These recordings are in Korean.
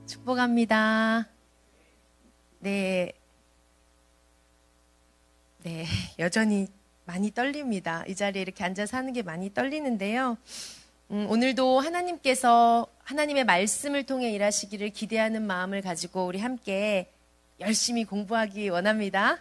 축복합니다. 네, 여전히 많이 떨립니다. 이 자리에 이렇게 앉아서 하는 게 많이 떨리는데요. 오늘도 하나님께서 하나님의 말씀을 통해 일하시기를 기대하는 마음을 가지고 우리 함께 열심히 공부하기 원합니다.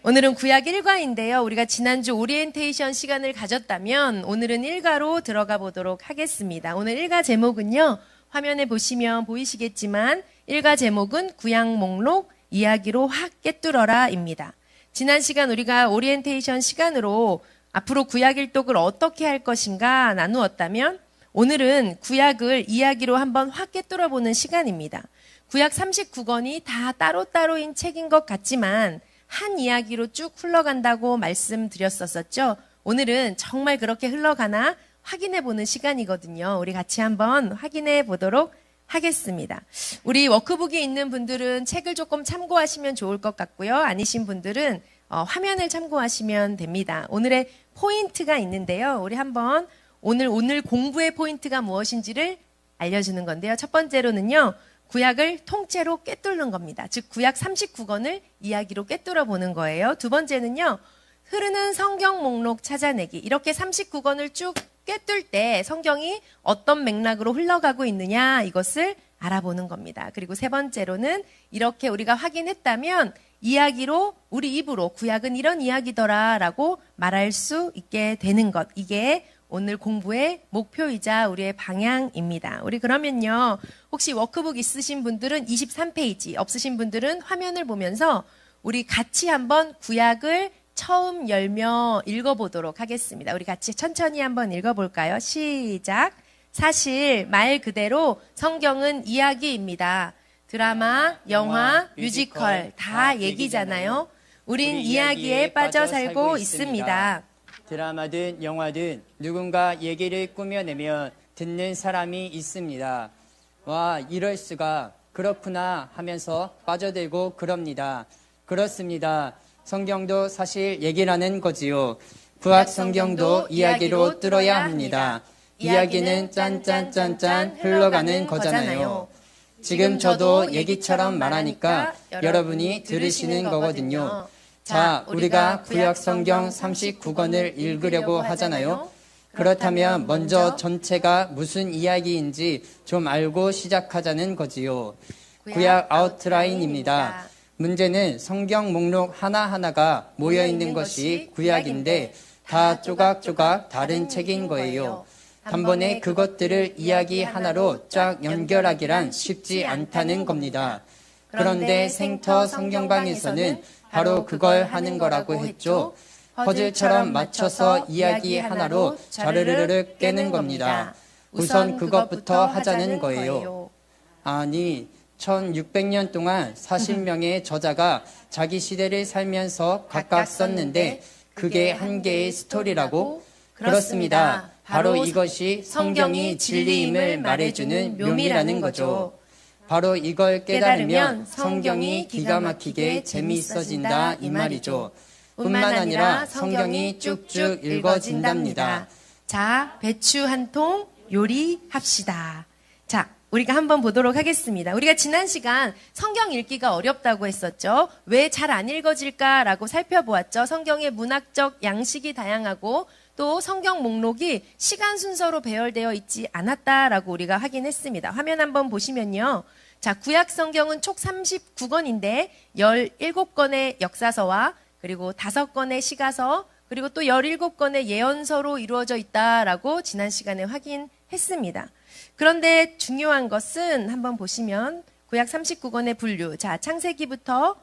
오늘은 구약 1과인데요. 우리가 지난주 오리엔테이션 시간을 가졌다면 오늘은 1과로 들어가 보도록 하겠습니다. 오늘 1과 제목은요. 화면에 보시면 보이시겠지만 1과 제목은 구약 목록 이야기로 확 꿰뚫어라 입니다. 지난 시간 우리가 오리엔테이션 시간으로 앞으로 구약 일독을 어떻게 할 것인가 나누었다면 오늘은 구약을 이야기로 한번 확 꿰뚫어 보는 시간입니다. 구약 39권이 다 따로따로인 책인 것 같지만 한 이야기로 쭉 흘러간다고 말씀드렸었죠. 오늘은 정말 그렇게 흘러가나 확인해 보는 시간이거든요. 우리 같이 한번 확인해 보도록 하겠습니다. 우리 워크북이 있는 분들은 책을 조금 참고하시면 좋을 것 같고요. 아니신 분들은 화면을 참고하시면 됩니다. 오늘의 포인트가 있는데요. 우리 한번 오늘 공부의 포인트가 무엇인지를 알려주는 건데요. 첫 번째로는요. 구약을 통째로 꿰뚫는 겁니다. 즉 구약 39권을 이야기로 꿰뚫어 보는 거예요. 두 번째는요. 흐르는 성경 목록 찾아내기. 이렇게 39권을 쭉 꿰뚫 때 성경이 어떤 맥락으로 흘러가고 있느냐 이것을 알아보는 겁니다. 그리고 세 번째로는 이렇게 우리가 확인했다면 이야기로 우리 입으로 구약은 이런 이야기더라 라고 말할 수 있게 되는 것. 이게 오늘 공부의 목표이자 우리의 방향입니다. 우리 그러면요. 혹시 워크북 있으신 분들은 23페이지, 없으신 분들은 화면을 보면서 우리 같이 한번 구약을 처음 열며 읽어보도록 하겠습니다. 우리 같이 천천히 한번 읽어볼까요? 시작. 사실 말 그대로 성경은 이야기입니다. 드라마, 영화, 뮤지컬 다 얘기잖아요. 우린 이야기에 빠져 살고 있습니다. 드라마든 영화든 누군가 얘기를 꾸며내면 듣는 사람이 있습니다. 와, 이럴 수가. 그렇구나 하면서 빠져들고 그럽니다. 그렇습니다. 성경도 사실 얘기라는 거지요. 구약 성경도 이야기로 뚫어야 합니다. 이야기는 짠짠짠짠 흘러가는 거잖아요. 지금 저도 얘기처럼 말하니까 여러분이 들으시는 거거든요. 자, 우리가 구약 성경 39권을 읽으려고 하잖아요. 그렇다면 먼저 전체가 무슨 이야기인지 좀 알고 시작하자는 거지요. 구약 아웃라인입니다. 문제는 성경 목록 하나하나가 모여있는 것이 구약인데 다 조각조각 다른 책인 거예요. 단번에 그것들을 이야기 하나로 쫙 연결하기란 쉽지 않다는 겁니다. 그런데 생터 성경방에서는 바로 그걸 하는 거라고 했죠. 퍼즐처럼 맞춰서 이야기 하나로 자르르르 깨는 겁니다. 우선 그것부터 하자는 거예요. 아니, 1600년 동안 40명의 저자가 자기 시대를 살면서 각각 썼는데 그게 한 개의 스토리라고? 그렇습니다. 바로 이것이 성경이 진리임을 말해주는 묘미라는 거죠. 바로 이걸 깨달으면 성경이 기가 막히게 재미있어진다 이 말이죠. 뿐만 아니라 성경이 쭉쭉 읽어진답니다. 자, 배추 한 통 요리합시다. 자, 우리가 한번 보도록 하겠습니다. 우리가 지난 시간 성경 읽기가 어렵다고 했었죠. 왜 잘 안 읽어질까라고 살펴보았죠. 성경의 문학적 양식이 다양하고 또 성경 목록이 시간 순서로 배열되어 있지 않았다라고 우리가 확인했습니다. 화면 한번 보시면요. 자, 구약 성경은 총 39권인데 17권의 역사서와 그리고 5권의 시가서 그리고 또 17권의 예언서로 이루어져 있다라고 지난 시간에 확인했습니다. 그런데 중요한 것은 한번 보시면 구약 39권의 분류. 자, 창세기부터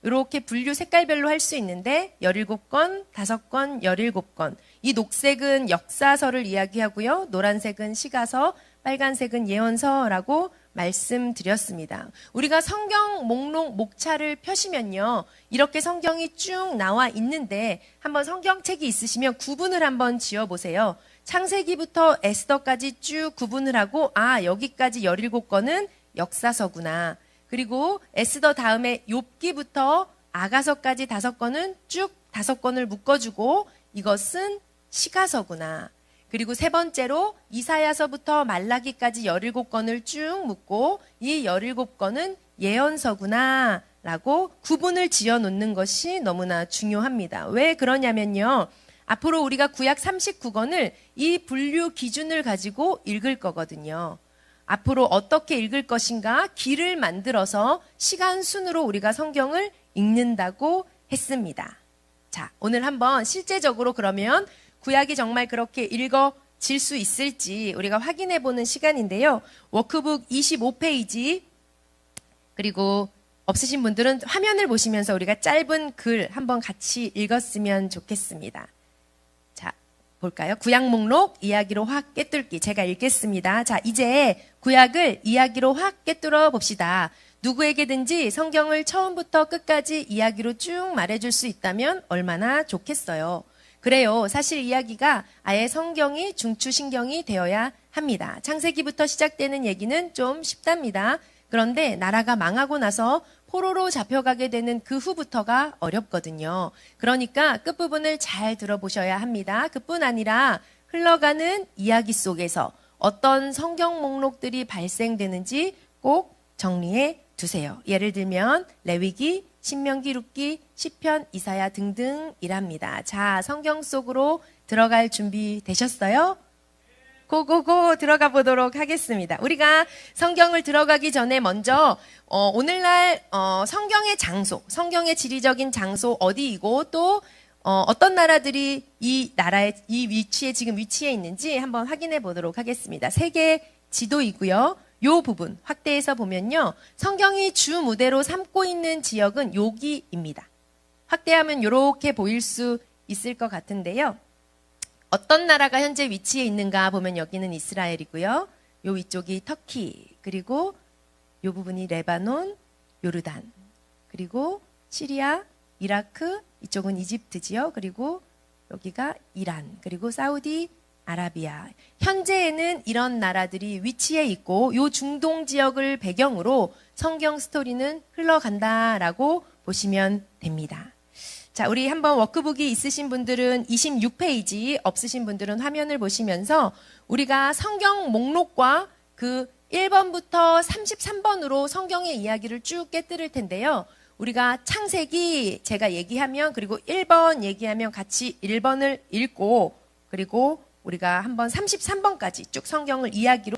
이렇게 분류 색깔별로 할 수 있는데 17권, 5권, 17권. 이 녹색은 역사서를 이야기하고요. 노란색은 시가서, 빨간색은 예언서라고 말씀드렸습니다. 우리가 성경 목록 목차를 펴시면요. 이렇게 성경이 쭉 나와 있는데 한번 성경책이 있으시면 구분을 한번 지어보세요. 창세기부터 에스더까지 쭉 구분을 하고 아, 여기까지 17권은 역사서구나. 그리고 에스더 다음에 욥기부터 아가서까지 5권은 쭉 5권을 묶어주고 이것은 시가서구나. 그리고 세 번째로 이사야서부터 말라기까지 17권을 쭉 묶고 이 17권은 예언서구나 라고 구분을 지어 놓는 것이 너무나 중요합니다. 왜 그러냐면요. 앞으로 우리가 구약 39권을 이 분류 기준을 가지고 읽을 거거든요. 앞으로 어떻게 읽을 것인가 길을 만들어서 시간 순으로 우리가 성경을 읽는다고 했습니다. 자, 오늘 한번 실제적으로 그러면 구약이 정말 그렇게 읽어질 수 있을지 우리가 확인해 보는 시간인데요. 워크북 25페이지 그리고 없으신 분들은 화면을 보시면서 우리가 짧은 글 한번 같이 읽었으면 좋겠습니다. 자, 볼까요? 구약 목록 이야기로 확 꿰뚫기 제가 읽겠습니다. 자, 이제 구약을 이야기로 확 꿰뚫어 봅시다. 누구에게든지 성경을 처음부터 끝까지 이야기로 쭉 말해줄 수 있다면 얼마나 좋겠어요. 그래요. 사실 이야기가 아예 성경이 중추신경이 되어야 합니다. 창세기부터 시작되는 얘기는 좀 쉽답니다. 그런데 나라가 망하고 나서 포로로 잡혀가게 되는 그 후부터가 어렵거든요. 그러니까 끝부분을 잘 들어보셔야 합니다. 그뿐 아니라 흘러가는 이야기 속에서 어떤 성경 목록들이 발생되는지 꼭 정리해 두세요. 예를 들면 레위기, 신명기, 룻기, 시편, 이사야 등등이랍니다. 자, 성경 속으로 들어갈 준비 되셨어요? 고고고 들어가 보도록 하겠습니다. 우리가 성경을 들어가기 전에 먼저 오늘날 성경의 장소, 성경의 지리적인 장소 어디이고 또 어떤 나라들이 이 나라의 이 위치에 지금 위치해 있는지 한번 확인해 보도록 하겠습니다. 세계 지도이고요. 요 부분 확대해서 보면요. 성경이 주 무대로 삼고 있는 지역은 여기입니다. 확대하면 이렇게 보일 수 있을 것 같은데요. 어떤 나라가 현재 위치해 있는가 보면 여기는 이스라엘이고요. 요 위쪽이 터키, 그리고 요 부분이 레바논, 요르단, 그리고 시리아, 이라크, 이쪽은 이집트지요. 그리고 여기가 이란, 그리고 사우디 아라비아. 현재에는 이런 나라들이 위치해 있고 요 중동 지역을 배경으로 성경 스토리는 흘러간다라고 보시면 됩니다. 자, 우리 한번 워크북이 있으신 분들은 26페이지, 없으신 분들은 화면을 보시면서 우리가 성경 목록과 그 1번부터 33번으로 성경의 이야기를 쭉 꿰뚫을 텐데요. 우리가 창세기 제가 얘기하면 그리고 1번 얘기하면 같이 1번을 읽고 그리고 우리가 한번 33번까지 쭉 성경을 이야기로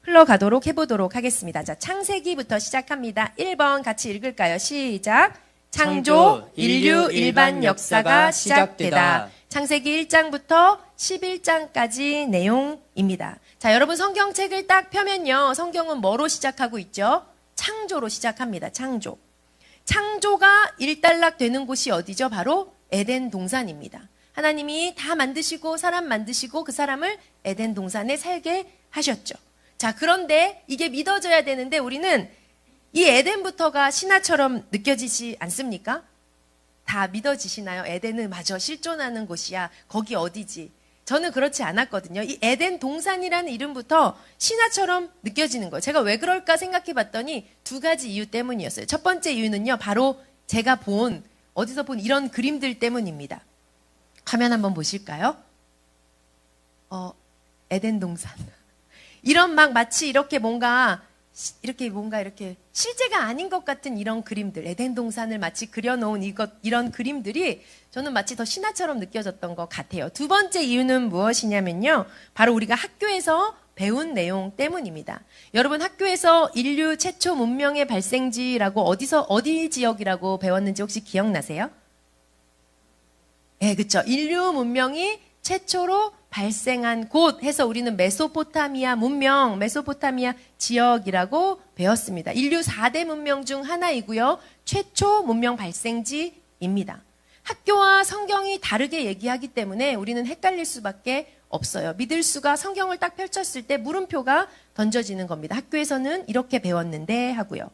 흘러가도록 해보도록 하겠습니다. 자, 창세기부터 시작합니다. 1번 같이 읽을까요? 시작. 창조, 인류, 일반 역사가 시작되다. 창세기 1장부터 11장까지 내용입니다. 자, 여러분 성경책을 딱 펴면요. 성경은 뭐로 시작하고 있죠? 창조로 시작합니다. 창조. 창조가 일단락 되는 곳이 어디죠? 바로 에덴 동산입니다. 하나님이 다 만드시고 사람 만드시고 그 사람을 에덴 동산에 살게 하셨죠. 자, 그런데 이게 믿어져야 되는데 우리는 이 에덴부터가 신화처럼 느껴지지 않습니까? 다 믿어지시나요? 에덴은 맞아, 실존하는 곳이야. 거기 어디지? 저는 그렇지 않았거든요. 이 에덴 동산이라는 이름부터 신화처럼 느껴지는 거예요. 제가 왜 그럴까 생각해 봤더니 두 가지 이유 때문이었어요. 첫 번째 이유는요. 바로 제가 어디서 본 이런 그림들 때문입니다. 화면 한번 보실까요? 에덴 동산. 이런 마치 이렇게 뭔가 실제가 아닌 것 같은 이런 그림들, 에덴 동산을 마치 그려놓은 이런 그림들이 저는 마치 더 신화처럼 느껴졌던 것 같아요. 두 번째 이유는 무엇이냐면요. 바로 우리가 학교에서 배운 내용 때문입니다. 여러분 학교에서 인류 최초 문명의 발생지라고 어디 지역이라고 배웠는지 혹시 기억나세요? 네, 그렇죠. 인류 문명이 최초로 발생한 곳 해서 우리는 메소포타미아 문명, 메소포타미아 지역이라고 배웠습니다. 인류 4대 문명 중 하나이고요. 최초 문명 발생지입니다. 학교와 성경이 다르게 얘기하기 때문에 우리는 헷갈릴 수밖에 없어요. 믿을 수가 성경을 딱 펼쳤을 때 물음표가 던져지는 겁니다. 학교에서는 이렇게 배웠는데 하고요.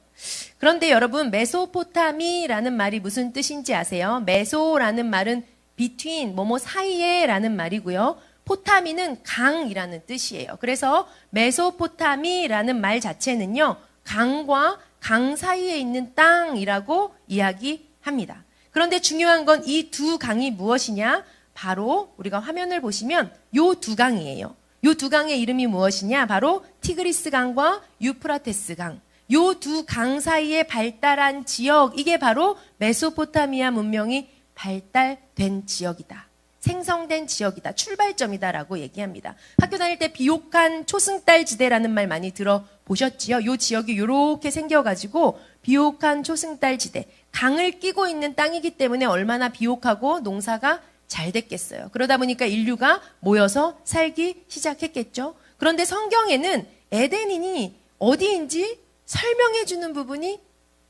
그런데 여러분 메소포타미라는 말이 무슨 뜻인지 아세요? 메소라는 말은 between, 뭐뭐 사이에 라는 말이고요. 포타미는 강이라는 뜻이에요. 그래서 메소포타미라는 말 자체는요. 강과 강 사이에 있는 땅이라고 이야기합니다. 그런데 중요한 건 이 두 강이 무엇이냐? 바로 우리가 화면을 보시면 요 두 강이에요. 요 두 강의 이름이 무엇이냐? 바로 티그리스 강과 유프라테스 강. 요 두 강 사이에 발달한 지역, 이게 바로 메소포타미아 문명이 발달된 지역이다. 생성된 지역이다. 출발점이다라고 얘기합니다. 학교 다닐 때 비옥한 초승달 지대라는 말 많이 들어보셨지요? 요 지역이 요렇게 생겨가지고 비옥한 초승달 지대. 강을 끼고 있는 땅이기 때문에 얼마나 비옥하고 농사가 잘 됐겠어요. 그러다 보니까 인류가 모여서 살기 시작했겠죠. 그런데 성경에는 에덴이 어디인지 설명해 주는 부분이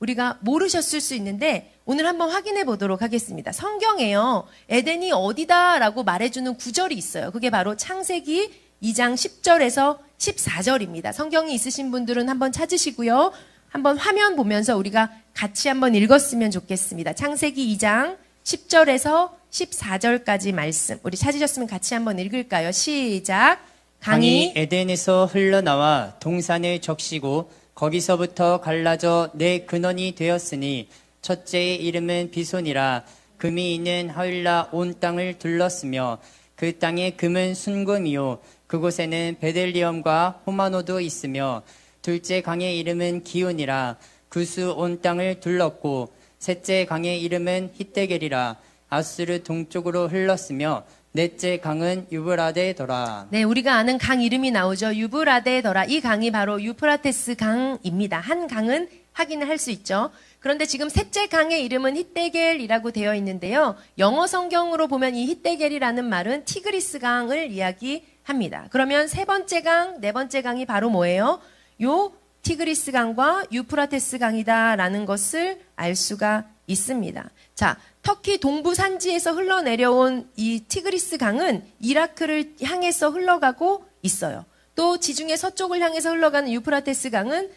우리가 모르셨을 수 있는데 오늘 한번 확인해 보도록 하겠습니다. 성경에요. 에덴이 어디다라고 말해주는 구절이 있어요. 그게 바로 창세기 2장 10절에서 14절입니다. 성경이 있으신 분들은 한번 찾으시고요. 한번 화면 보면서 우리가 같이 한번 읽었으면 좋겠습니다. 창세기 2장 10절에서 14절까지 말씀. 우리 찾으셨으면 같이 한번 읽을까요? 시작. 강이 에덴에서 흘러나와 동산을 적시고 거기서부터 갈라져 네 근원이 되었으니 첫째의 이름은 비손이라. 금이 있는 하윌라 온 땅을 둘렀으며 그 땅의 금은 순금이요 그곳에는 베델리엄과 호마노도 있으며 둘째 강의 이름은 기온이라. 구스 온 땅을 둘렀고 셋째 강의 이름은 히데겔이라. 아수르 동쪽으로 흘렀으며 넷째 강은 유브라데더라. 네, 우리가 아는 강 이름이 나오죠. 유브라데더라. 이 강이 바로 유프라테스 강입니다. 한 강은 확인을 할 수 있죠. 그런데 지금 셋째 강의 이름은 히데겔이라고 되어 있는데요. 영어 성경으로 보면 이 히데겔이라는 말은 티그리스 강을 이야기합니다. 그러면 세 번째 강, 네 번째 강이 바로 뭐예요? 요 티그리스 강과 유프라테스 강이다라는 것을 알 수가 있습니다. 자, 터키 동부 산지에서 흘러내려온 이 티그리스 강은 이라크를 향해서 흘러가고 있어요. 또 지중해 서쪽을 향해서 흘러가는 유프라테스 강은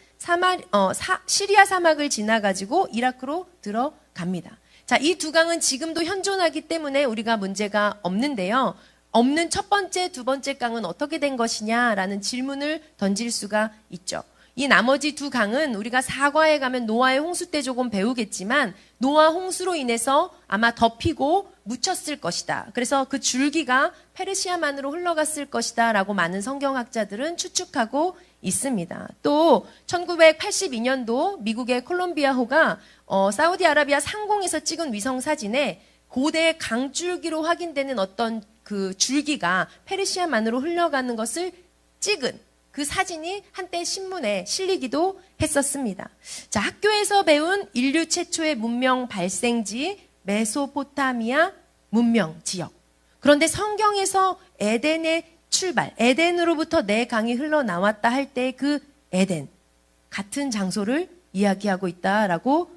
시리아 사막을 지나가지고 이라크로 들어갑니다. 자, 이 두 강은 지금도 현존하기 때문에 우리가 문제가 없는데요. 없는 첫 번째, 두 번째 강은 어떻게 된 것이냐라는 질문을 던질 수가 있죠. 이 나머지 두 강은 우리가 사과에 가면 노아의 홍수 때 조금 배우겠지만 노아 홍수로 인해서 아마 덮이고 묻혔을 것이다. 그래서 그 줄기가 페르시아만으로 흘러갔을 것이다 라고 많은 성경학자들은 추측하고 있습니다. 또 1982년도 미국의 콜롬비아호가 사우디아라비아 상공에서 찍은 위성 사진에 고대 강줄기로 확인되는 어떤 그 줄기가 페르시아만으로 흘러가는 것을 찍은 그 사진이 한때 신문에 실리기도 했었습니다. 자, 학교에서 배운 인류 최초의 문명 발생지 메소포타미아 문명 지역. 그런데 성경에서 에덴의 출발, 에덴으로부터 네 강이 흘러나왔다 할 때 그 에덴, 같은 장소를 이야기하고 있다라고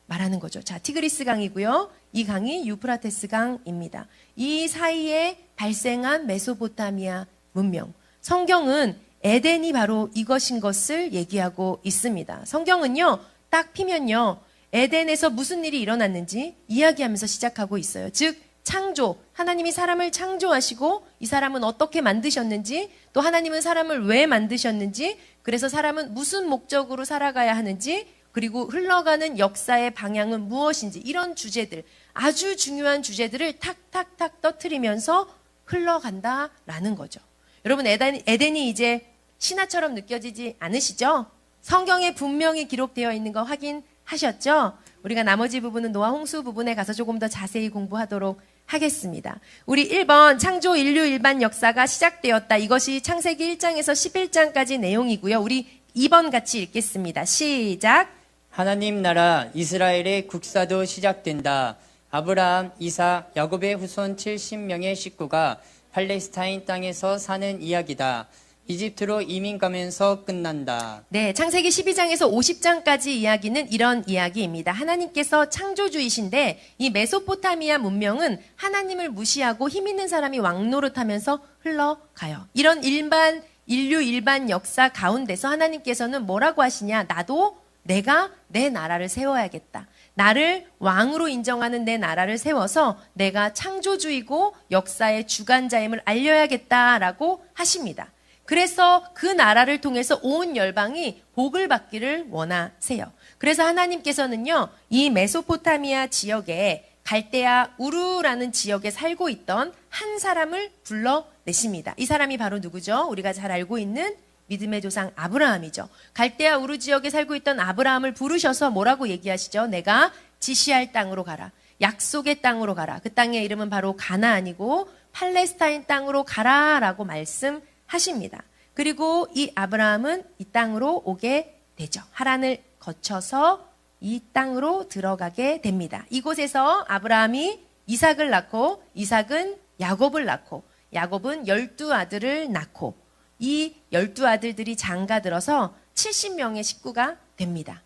말하는 거죠. 자, 티그리스 강이고요. 이 강이 유프라테스 강입니다. 이 사이에 발생한 메소포타미아 문명. 성경은 에덴이 바로 이것인 것을 얘기하고 있습니다. 성경은요, 딱 피면요, 에덴에서 무슨 일이 일어났는지 이야기하면서 시작하고 있어요. 즉, 창조. 하나님이 사람을 창조하시고 이 사람은 어떻게 만드셨는지, 또 하나님은 사람을 왜 만드셨는지, 그래서 사람은 무슨 목적으로 살아가야 하는지, 그리고 흘러가는 역사의 방향은 무엇인지, 이런 주제들, 아주 중요한 주제들을 탁탁탁 떠트리면서 흘러간다라는 거죠. 여러분, 에덴이 이제 신화처럼 느껴지지 않으시죠? 성경에 분명히 기록되어 있는 거 확인하셨죠? 우리가 나머지 부분은 노아 홍수 부분에 가서 조금 더 자세히 공부하도록 하겠습니다. 우리 1번 창조 인류 일반 역사가 시작되었다. 이것이 창세기 1장에서 11장까지 내용이고요. 우리 2번 같이 읽겠습니다. 시작. 하나님 나라 이스라엘의 국사도 시작된다. 아브라함, 이삭, 야곱의 후손 70명의 식구가 팔레스타인 땅에서 사는 이야기다. 이집트로 이민 가면서 끝난다. 네, 창세기 12장에서 50장까지 이야기는 이런 이야기입니다. 하나님께서 창조주이신데 이 메소포타미아 문명은 하나님을 무시하고 힘 있는 사람이 왕노릇하면서 흘러가요. 이런 인류 일반 역사 가운데서 하나님께서는 뭐라고 하시냐? 나도 내가 내 나라를 세워야겠다. 나를 왕으로 인정하는 내 나라를 세워서 내가 창조주이고 역사의 주관자임을 알려야겠다라고 하십니다. 그래서 그 나라를 통해서 온 열방이 복을 받기를 원하세요. 그래서 하나님께서는요, 이 메소포타미아 지역에 갈대아 우르라는 지역에 살고 있던 한 사람을 불러내십니다. 이 사람이 바로 누구죠? 우리가 잘 알고 있는 믿음의 조상 아브라함이죠. 갈대아 우르 지역에 살고 있던 아브라함을 부르셔서 뭐라고 얘기하시죠? 내가 지시할 땅으로 가라. 약속의 땅으로 가라. 그 땅의 이름은 바로 가나안이고 팔레스타인 땅으로 가라라고 말씀하십니다. 그리고 이 아브라함은 이 땅으로 오게 되죠. 하란을 거쳐서 이 땅으로 들어가게 됩니다. 이곳에서 아브라함이 이삭을 낳고 이삭은 야곱을 낳고 야곱은 12아들을 낳고 이 12아들들이 장가들어서 70명의 식구가 됩니다.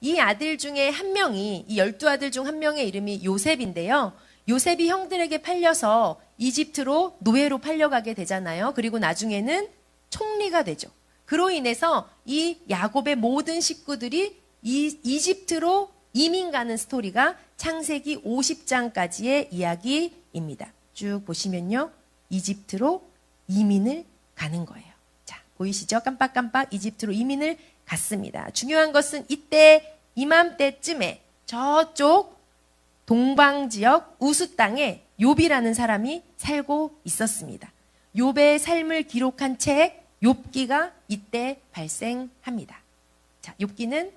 이 아들 중에 한 명이 이 12아들 중 한 명의 이름이 요셉인데요. 요셉이 형들에게 팔려서 이집트로 노예로 팔려가게 되잖아요. 그리고 나중에는 총리가 되죠. 그로 인해서 이 야곱의 모든 식구들이 이집트로 이민 가는 스토리가 창세기 50장까지의 이야기입니다. 쭉 보시면요. 이집트로 이민을 가는 거예요. 자, 보이시죠? 깜빡깜빡 이집트로 이민을 갔습니다. 중요한 것은 이때 이맘때쯤에 저쪽 동방 지역 우스 땅에 욥이라는 사람이 살고 있었습니다. 욥의 삶을 기록한 책 욥기가 이때 발생합니다. 자, 욥기는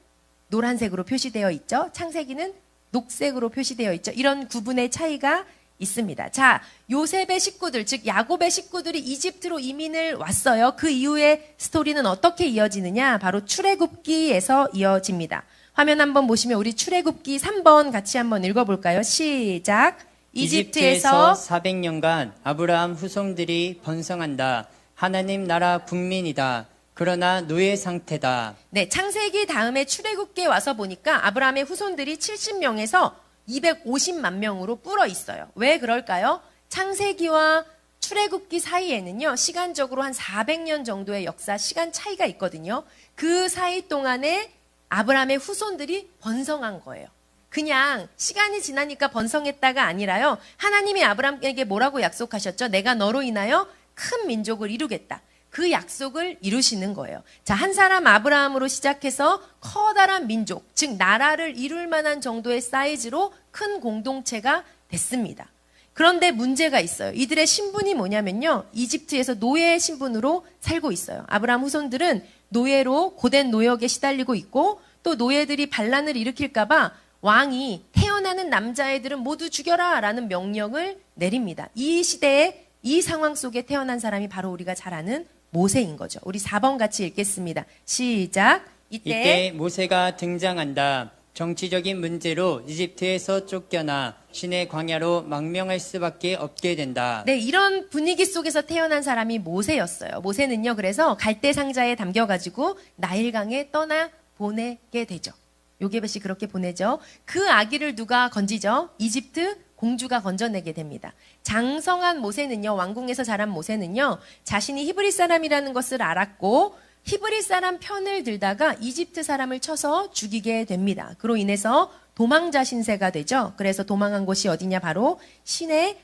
노란색으로 표시되어 있죠. 창세기는 녹색으로 표시되어 있죠. 이런 구분의 차이가 있습니다. 자, 요셉의 식구들, 즉 야곱의 식구들이 이집트로 이민을 왔어요. 그 이후의 스토리는 어떻게 이어지느냐? 바로 출애굽기에서 이어집니다. 화면 한번 보시면 우리 출애굽기 3번 같이 한번 읽어볼까요? 시작. 이집트에서 400년간 아브라함 후손들이 번성한다. 하나님 나라 국민이다. 그러나 노예 상태다. 네, 창세기 다음에 출애굽기에 와서 보니까 아브라함의 후손들이 70명에서 250만 명으로 불어 있어요. 왜 그럴까요? 창세기와 출애굽기 사이에는요, 시간적으로 한 400년 정도의 역사 시간 차이가 있거든요. 그 사이 동안에 아브라함의 후손들이 번성한 거예요. 그냥 시간이 지나니까 번성했다가 아니라요. 하나님이 아브라함에게 뭐라고 약속하셨죠? 내가 너로 인하여 큰 민족을 이루겠다. 그 약속을 이루시는 거예요. 자, 한 사람 아브라함으로 시작해서 커다란 민족, 즉 나라를 이룰 만한 정도의 사이즈로 큰 공동체가 됐습니다. 그런데 문제가 있어요. 이들의 신분이 뭐냐면요. 이집트에서 노예의 신분으로 살고 있어요. 아브라함 후손들은 노예로 고된 노역에 시달리고 있고 또 노예들이 반란을 일으킬까봐 왕이 태어나는 남자애들은 모두 죽여라 라는 명령을 내립니다. 이 시대에 이 상황 속에 태어난 사람이 바로 우리가 잘 아는 모세인 거죠. 우리 4번 같이 읽겠습니다. 시작. 이때 모세가 등장한다. 정치적인 문제로 이집트에서 쫓겨나 신의 광야로 망명할 수밖에 없게 된다. 네, 이런 분위기 속에서 태어난 사람이 모세였어요. 모세는요, 그래서 갈대 상자에 담겨가지고 나일강에 떠나 보내게 되죠. 요게벳이 그렇게 보내죠. 그 아기를 누가 건지죠? 이집트 공주가 건져내게 됩니다. 장성한 모세는요, 왕궁에서 자란 모세는요, 자신이 히브리 사람이라는 것을 알았고, 히브리 사람 편을 들다가 이집트 사람을 쳐서 죽이게 됩니다. 그로 인해서 도망자 신세가 되죠. 그래서 도망한 곳이 어디냐? 바로 신의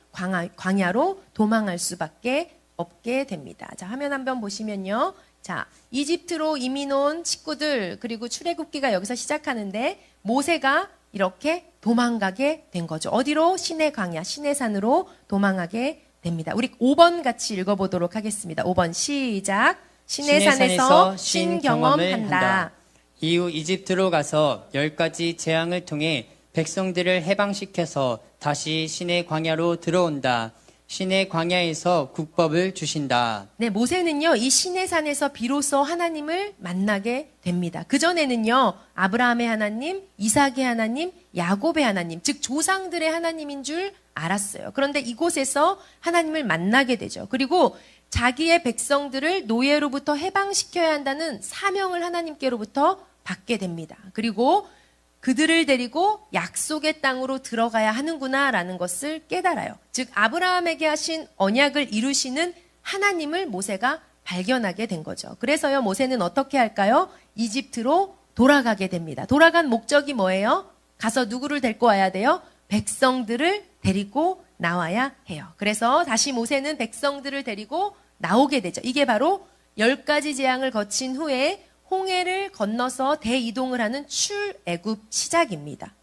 광야로 도망할 수밖에 없게 됩니다. 자, 화면 한번 보시면요. 자, 이집트로 이민 온 식구들, 그리고 출애굽기가 여기서 시작하는데 모세가 이렇게 도망가게 된 거죠. 어디로? 신의 광야, 신의 산으로 도망하게 됩니다. 우리 5번 같이 읽어보도록 하겠습니다. 5번 시작. 신의 산에서 신경험을 한다. 이후 이집트로 가서 10가지 재앙을 통해 백성들을 해방시켜서 다시 신의 광야로 들어온다. 신의 광야에서 국법을 주신다. 네, 모세는요, 이 신의 산에서 비로소 하나님을 만나게 됩니다. 그전에는요, 아브라함의 하나님, 이삭의 하나님, 야곱의 하나님, 즉 조상들의 하나님인 줄 알았어요. 그런데 이곳에서 하나님을 만나게 되죠. 그리고 자기의 백성들을 노예로부터 해방시켜야 한다는 사명을 하나님께로부터 받게 됩니다. 그리고 그들을 데리고 약속의 땅으로 들어가야 하는구나라는 것을 깨달아요. 즉 아브라함에게 하신 언약을 이루시는 하나님을 모세가 발견하게 된 거죠. 그래서요, 모세는 어떻게 할까요? 이집트로 돌아가게 됩니다. 돌아간 목적이 뭐예요? 가서 누구를 데리고 와야 돼요? 백성들을 데리고 나와야 해요. 그래서 다시 모세는 백성들을 데리고 나오게 되죠. 이게 바로 10가지 재앙을 거친 후에 홍해를 건너서 대이동을 하는 출애굽 시작입니다.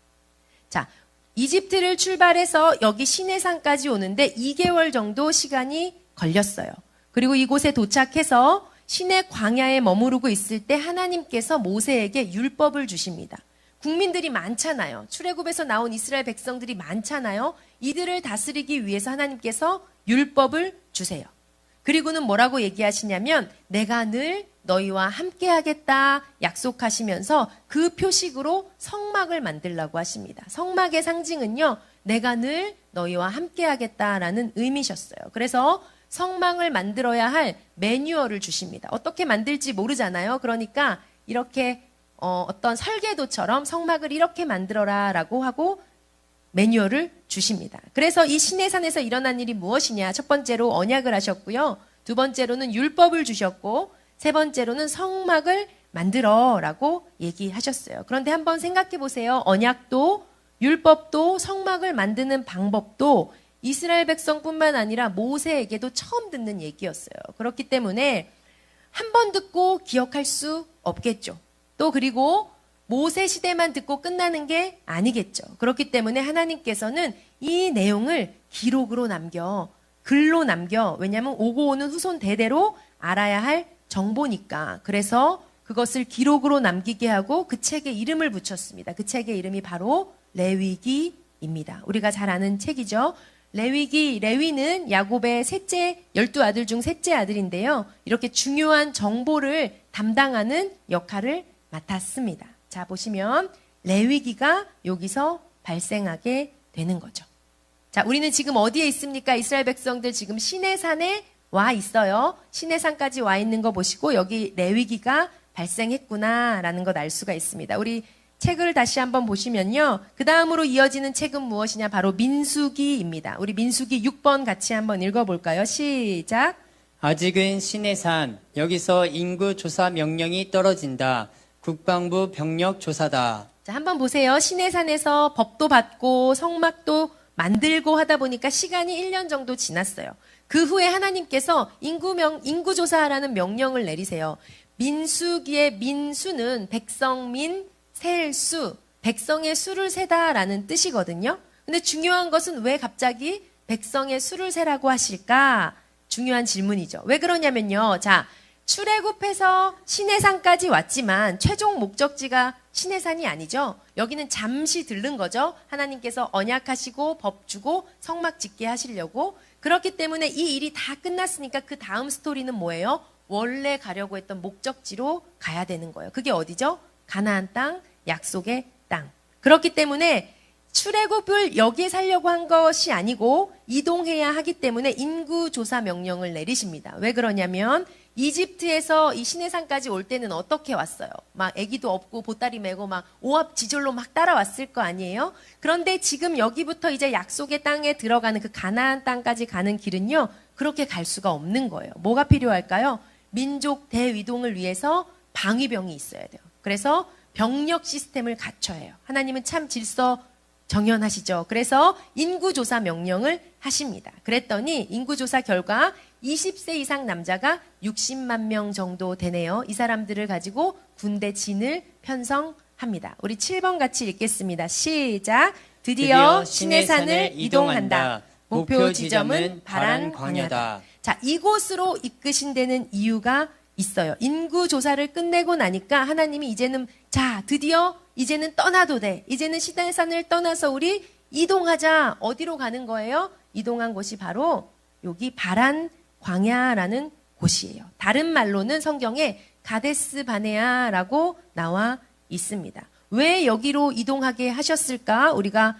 자, 이집트를 출발해서 여기 시내산까지 오는데 2개월 정도 시간이 걸렸어요. 그리고 이곳에 도착해서 시내 광야에 머무르고 있을 때 하나님께서 모세에게 율법을 주십니다. 국민들이 많잖아요. 출애굽에서 나온 이스라엘 백성들이 많잖아요. 이들을 다스리기 위해서 하나님께서 율법을 주세요. 그리고는 뭐라고 얘기하시냐면 내가 늘 너희와 함께 하겠다 약속하시면서 그 표식으로 성막을 만들라고 하십니다. 성막의 상징은요. 내가 늘 너희와 함께 하겠다라는 의미셨어요. 그래서 성막을 만들어야 할 매뉴얼을 주십니다. 어떻게 만들지 모르잖아요. 그러니까 이렇게 어떤 설계도처럼 성막을 이렇게 만들어라라고 하고 매뉴얼을 주십니다. 그래서 이 시내산에서 일어난 일이 무엇이냐? 첫 번째로 언약을 하셨고요. 두 번째로는 율법을 주셨고 세 번째로는 성막을 만들어라고 얘기하셨어요. 그런데 한번 생각해 보세요. 언약도 율법도 성막을 만드는 방법도 이스라엘 백성뿐만 아니라 모세에게도 처음 듣는 얘기였어요. 그렇기 때문에 한 번 듣고 기억할 수 없겠죠. 또 그리고 모세 시대만 듣고 끝나는 게 아니겠죠. 그렇기 때문에 하나님께서는 이 내용을 기록으로 남겨, 글로 남겨, 왜냐하면 오고 오는 후손 대대로 알아야 할 정보니까. 그래서 그것을 기록으로 남기게 하고 그 책에 이름을 붙였습니다. 그 책의 이름이 바로 레위기입니다. 우리가 잘 아는 책이죠. 레위는 야곱의 셋째, 12아들 중 셋째 아들인데요. 이렇게 중요한 정보를 담당하는 역할을 맡았습니다. 자, 보시면 레위기가 여기서 발생하게 되는 거죠. 자, 우리는 지금 어디에 있습니까? 이스라엘 백성들 지금 시내산에 와 있어요. 시내산까지 와 있는 거 보시고 여기 레위기가 발생했구나라는 것 알 수가 있습니다. 우리 책을 다시 한번 보시면요. 그 다음으로 이어지는 책은 무엇이냐? 바로 민수기입니다. 우리 민수기 6번 같이 한번 읽어볼까요? 시작. 아직은 시내산 여기서 인구 조사 명령이 떨어진다. 국방부 병력 조사다. 자, 한번 보세요. 시내산에서 법도 받고 성막도 만들고 하다 보니까 시간이 1년 정도 지났어요. 그 후에 하나님께서 인구조사하라는 명령을 내리세요. 민수기의 민수는 백성민 셀 수, 백성의 수를 세다라는 뜻이거든요. 근데 중요한 것은 왜 갑자기 백성의 수를 세라고 하실까? 중요한 질문이죠. 왜 그러냐면요. 자, 출애굽해서 시내산까지 왔지만 최종 목적지가 시내산이 아니죠. 여기는 잠시 들른 거죠. 하나님께서 언약하시고 법 주고 성막 짓게 하시려고. 그렇기 때문에 이 일이 다 끝났으니까 그 다음 스토리는 뭐예요? 원래 가려고 했던 목적지로 가야 되는 거예요. 그게 어디죠? 가나안 땅, 약속의 땅. 그렇기 때문에 출애굽을 여기에 살려고 한 것이 아니고 이동해야 하기 때문에 인구조사 명령을 내리십니다. 왜 그러냐면 이집트에서 이 시내산까지 올 때는 어떻게 왔어요? 막 아기도 없고 보따리 메고 막 오합지졸로 막 따라왔을 거 아니에요? 그런데 지금 여기부터 이제 약속의 땅에 들어가는 그 가나안 땅까지 가는 길은요. 그렇게 갈 수가 없는 거예요. 뭐가 필요할까요? 민족 대위동을 위해서 방위병이 있어야 돼요. 그래서 병력 시스템을 갖춰야 해요. 하나님은 참 질서 정연하시죠. 그래서 인구조사 명령을 하십니다. 그랬더니 인구조사 결과 20세 이상 남자가 60만 명 정도 되네요. 이 사람들을 가지고 군대 진을 편성합니다. 우리 7번 같이 읽겠습니다. 시작. 드디어 시내산을 이동한다. 목표 지점은 바란 광야다. 자, 이곳으로 이끄신 데는 이유가 있어요. 인구조사를 끝내고 나니까 하나님이 이제는 자, 드디어 이제는 떠나도 돼. 이제는 시내산을 떠나서 우리 이동하자. 어디로 가는 거예요? 이동한 곳이 바로 여기 바란 광야라는 곳이에요. 다른 말로는 성경에 가데스 바네아라고 나와 있습니다. 왜 여기로 이동하게 하셨을까? 우리가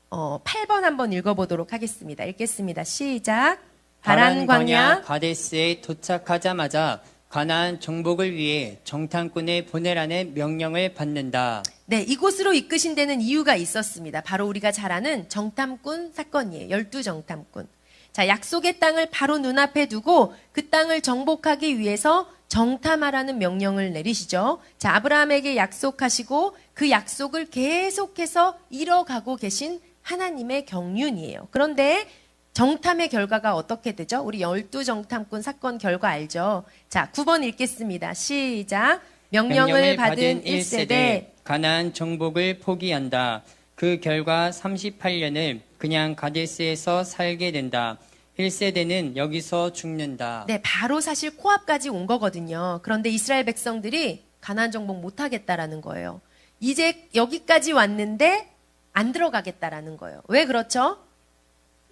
8번 한번 읽어보도록 하겠습니다. 읽겠습니다. 시작. 바란 광야 가데스에 도착하자마자 가나안 정복을 위해 정탐꾼을 보내라는 명령을 받는다. 네, 이곳으로 이끄신 데는 이유가 있었습니다. 바로 우리가 잘 아는 정탐꾼 사건이에요. 12정탐꾼. 자, 약속의 땅을 바로 눈앞에 두고 그 땅을 정복하기 위해서 정탐하라는 명령을 내리시죠. 자, 아브라함에게 약속하시고 그 약속을 계속해서 이뤄가고 계신 하나님의 경륜이에요. 그런데 정탐의 결과가 어떻게 되죠? 우리 12정탐꾼 사건 결과 알죠? 자, 9번 읽겠습니다. 시작. 명령을 받은 1세대 가나안 정복을 포기한다. 그 결과 38년을 그냥 가데스에서 살게 된다. 1세대는 여기서 죽는다. 네, 바로 사실 코앞까지 온 거거든요. 그런데 이스라엘 백성들이 가나안 정복 못 하겠다라는 거예요. 이제 여기까지 왔는데 안 들어가겠다라는 거예요. 왜 그렇죠?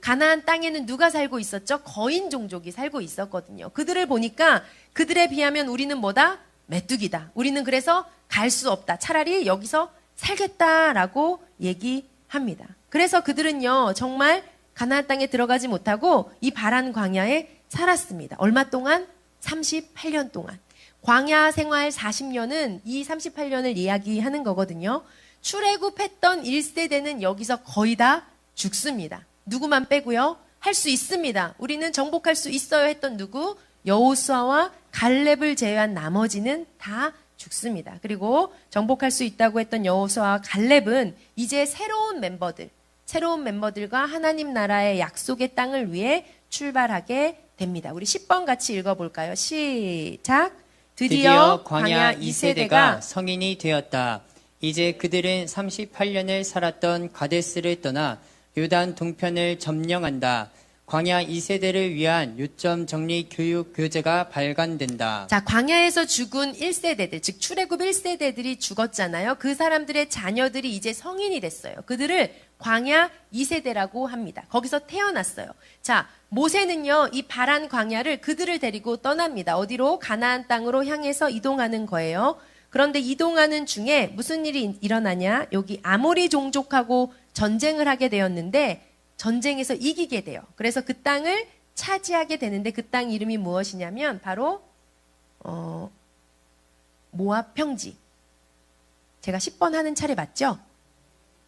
가나안 땅에는 누가 살고 있었죠? 거인 종족이 살고 있었거든요. 그들을 보니까 그들에 비하면 우리는 뭐다? 메뚜기다. 우리는 그래서 갈 수 없다. 차라리 여기서 살겠다라고 얘기합니다. 그래서 그들은요, 정말 가나안 땅에 들어가지 못하고 이 바란 광야에 살았습니다. 얼마 동안? 38년 동안. 광야 생활 40년은 이 38년을 이야기하는 거거든요. 출애굽했던 1세대는 여기서 거의 다 죽습니다. 누구만 빼고요? 할 수 있습니다. 우리는 정복할 수 있어요 했던 누구? 여호수아와 갈렙을 제외한 나머지는 다 죽습니다. 그리고 정복할 수 있다고 했던 여호수아와 갈렙은 이제 새로운 멤버들과 하나님 나라의 약속의 땅을 위해 출발하게 됩니다. 우리 10번 같이 읽어볼까요? 시작. 드디어 광야 2세대가 성인이 되었다. 이제 그들은 38년을 살았던 가데스를 떠나 요단 동편을 점령한다. 광야 2세대를 위한 요점 정리 교육 교재가 발간된다. 자, 광야에서 죽은 1세대들, 즉 출애굽 1세대들이 죽었잖아요. 그 사람들의 자녀들이 이제 성인이 됐어요. 그들을 광야 2세대라고 합니다. 거기서 태어났어요. 자, 모세는요, 이 바란 광야를 그들을 데리고 떠납니다. 어디로? 가나안 땅으로 향해서 이동하는 거예요. 그런데 이동하는 중에 무슨 일이 일어나냐? 여기 아모리 종족하고 전쟁을 하게 되었는데 전쟁에서 이기게 돼요. 그래서 그 땅을 차지하게 되는데 그 땅 이름이 무엇이냐면 바로 모압 평지. 제가 10번 하는 차례 맞죠?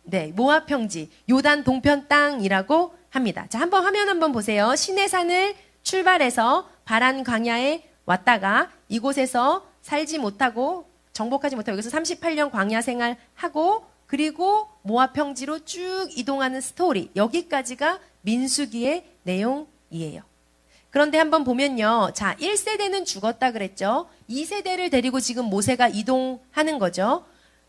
네, 모압 평지. 요단 동편 땅이라고 합니다. 자, 한번 화면 한번 보세요. 시내산을 출발해서 바란 광야에 왔다가 이곳에서 살지 못하고 정복하지 못하고 여기서 38년 광야 생활하고 그리고 모압 평지로 쭉 이동하는 스토리. 여기까지가 민수기의 내용이에요. 그런데 한번 보면요. 자, 1세대는 죽었다 그랬죠. 2세대를 데리고 지금 모세가 이동하는 거죠.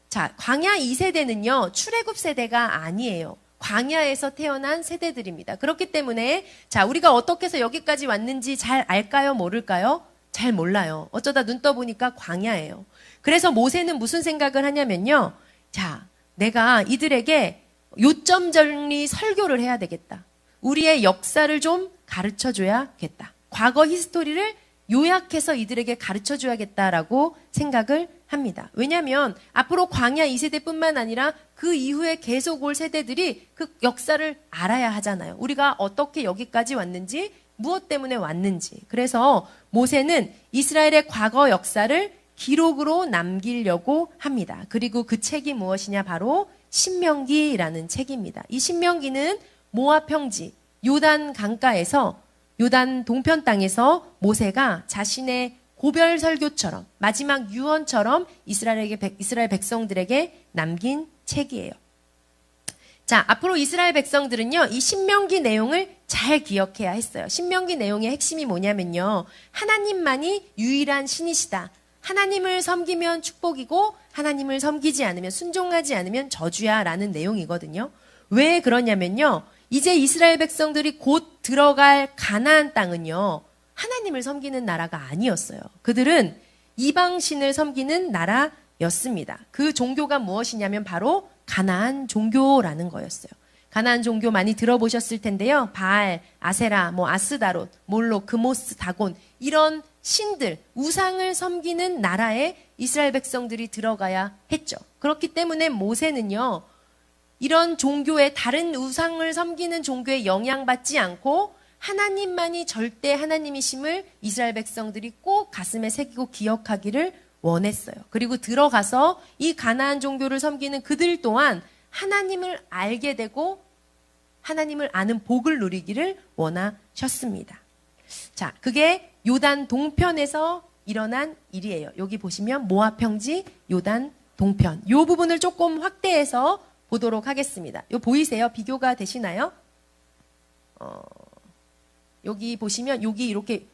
자, 광야 2세대는요. 출애굽 세대가 아니에요. 광야에서 태어난 세대들입니다. 그렇기 때문에 자, 우리가 어떻게 해서 여기까지 왔는지 잘 알까요? 모를까요? 잘 몰라요. 어쩌다 눈 떠보니까 광야예요. 그래서 모세는 무슨 생각을 하냐면요. 자, 내가 이들에게 요점 정리 설교를 해야 되겠다. 우리의 역사를 좀 가르쳐 줘야겠다. 과거 히스토리를 요약해서 이들에게 가르쳐 줘야겠다라고 생각을 합니다. 왜냐하면 앞으로 광야 2세대뿐만 아니라 그 이후에 계속 올 세대들이 그 역사를 알아야 하잖아요. 우리가 어떻게 여기까지 왔는지, 무엇 때문에 왔는지. 그래서 모세는 이스라엘의 과거 역사를 기록으로 남기려고 합니다. 그리고 그 책이 무엇이냐? 바로 신명기라는 책입니다. 이 신명기는 모압 평지, 요단 강가에서 요단 동편 땅에서 모세가 자신의 고별 설교처럼 마지막 유언처럼 이스라엘 백성들에게 남긴 책이에요. 자, 앞으로 이스라엘 백성들은요, 이 신명기 내용을 잘 기억해야 했어요. 신명기 내용의 핵심이 뭐냐면요, 하나님만이 유일한 신이시다. 하나님을 섬기면 축복이고 하나님을 섬기지 않으면 순종하지 않으면 저주야 라는 내용이거든요. 왜 그러냐면요. 이제 이스라엘 백성들이 곧 들어갈 가나안 땅은요. 하나님을 섬기는 나라가 아니었어요. 그들은 이방신을 섬기는 나라였습니다. 그 종교가 무엇이냐면 바로 가나안 종교라는 거였어요. 가나안 종교 많이 들어보셨을 텐데요. 바알, 아세라, 아스다롯, 몰록, 그모스, 다곤 이런 신들, 우상을 섬기는 나라에 이스라엘 백성들이 들어가야 했죠. 그렇기 때문에 모세는요. 이런 종교의 다른 우상을 섬기는 종교에 영향받지 않고 하나님만이 절대 하나님이심을 이스라엘 백성들이 꼭 가슴에 새기고 기억하기를 원했어요. 그리고 들어가서 이 가나안 종교를 섬기는 그들 또한 하나님을 알게 되고 하나님을 아는 복을 누리기를 원하셨습니다. 자, 그게 요단 동편에서 일어난 일이에요. 여기 보시면 모압 평지, 요단 동편. 이 부분을 조금 확대해서 보도록 하겠습니다. 요 보이세요? 비교가 되시나요? 여기 보시면 여기 이렇게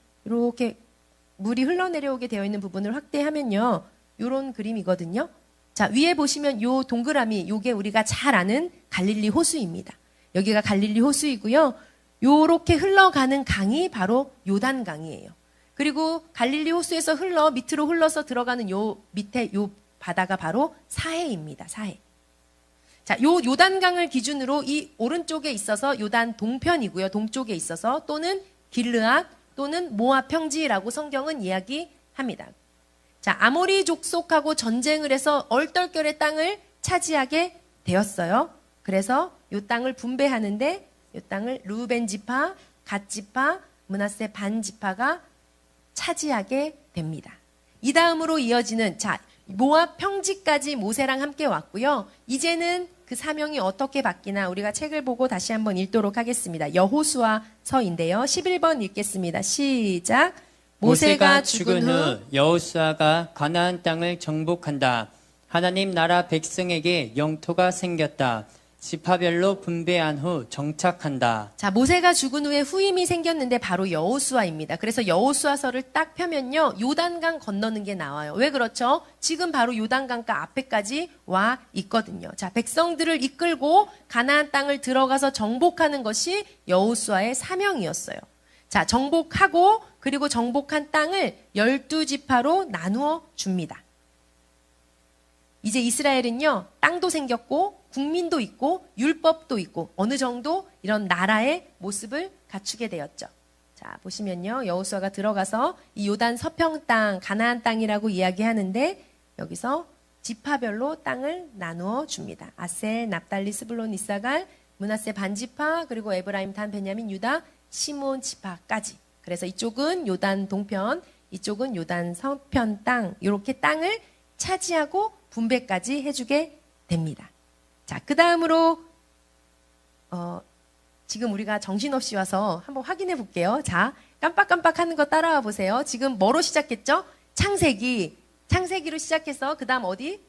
물이 흘러내려오게 되어 있는 부분을 확대하면요. 요런 그림이거든요. 자, 위에 보시면 요 동그라미, 요게 우리가 잘 아는 갈릴리 호수입니다. 여기가 갈릴리 호수이고요. 요렇게 흘러가는 강이 바로 요단강이에요. 그리고 갈릴리 호수에서 밑으로 흘러서 들어가는 요 밑에 요 바다가 바로 사해입니다. 사해. 자, 요 요단강을 기준으로 이 오른쪽에 있어서 요단 동편이고요. 동쪽에 있어서 또는 길르앗 또는 모압 평지라고 성경은 이야기합니다. 자, 아모리 족속하고 전쟁을 해서 얼떨결에 땅을 차지하게 되었어요. 그래서 요 땅을 분배하는데 요 땅을 루벤 지파, 갓 지파, 므낫세 반 지파가 차지하게 됩니다. 이 다음으로 이어지는 자, 모압 평지까지 모세랑 함께 왔고요. 이제는 그 사명이 어떻게 바뀌나 우리가 책을 보고 다시 한번 읽도록 하겠습니다. 여호수아서인데요. 11번 읽겠습니다. 시작. 모세가 죽은 후 여호수아가 가나안 땅을 정복한다. 하나님 나라 백성에게 영토가 생겼다. 지파별로 분배한 후 정착한다. 자, 모세가 죽은 후에 후임이 생겼는데 바로 여호수아입니다. 그래서 여호수아서를 딱 펴면요. 요단강 건너는 게 나와요. 왜 그렇죠? 지금 바로 요단강가 앞에까지 와 있거든요. 자, 백성들을 이끌고 가나안 땅을 들어가서 정복하는 것이 여호수아의 사명이었어요. 자, 정복하고 그리고 정복한 땅을 12지파로 나누어 줍니다. 이제 이스라엘은요, 땅도 생겼고 국민도 있고 율법도 있고 어느 정도 이런 나라의 모습을 갖추게 되었죠. 자, 보시면요. 여호수아가 들어가서 이 요단 서평 땅, 가나안 땅이라고 이야기하는데 여기서 지파별로 땅을 나누어 줍니다. 아셀, 납달리, 스불론, 이사갈, 므낫세 반지파, 그리고 에브라임, 단, 베냐민, 유다, 시몬 지파까지. 그래서 이쪽은 요단 동편, 이쪽은 요단 서편 땅, 이렇게 땅을 차지하고 분배까지 해주게 됩니다. 자, 그 다음으로 지금 우리가 정신없이 와서 한번 확인해 볼게요. 자, 깜빡깜빡 하는 거 따라와 보세요. 지금 뭐로 시작했죠? 창세기로 시작해서 그 다음 어디?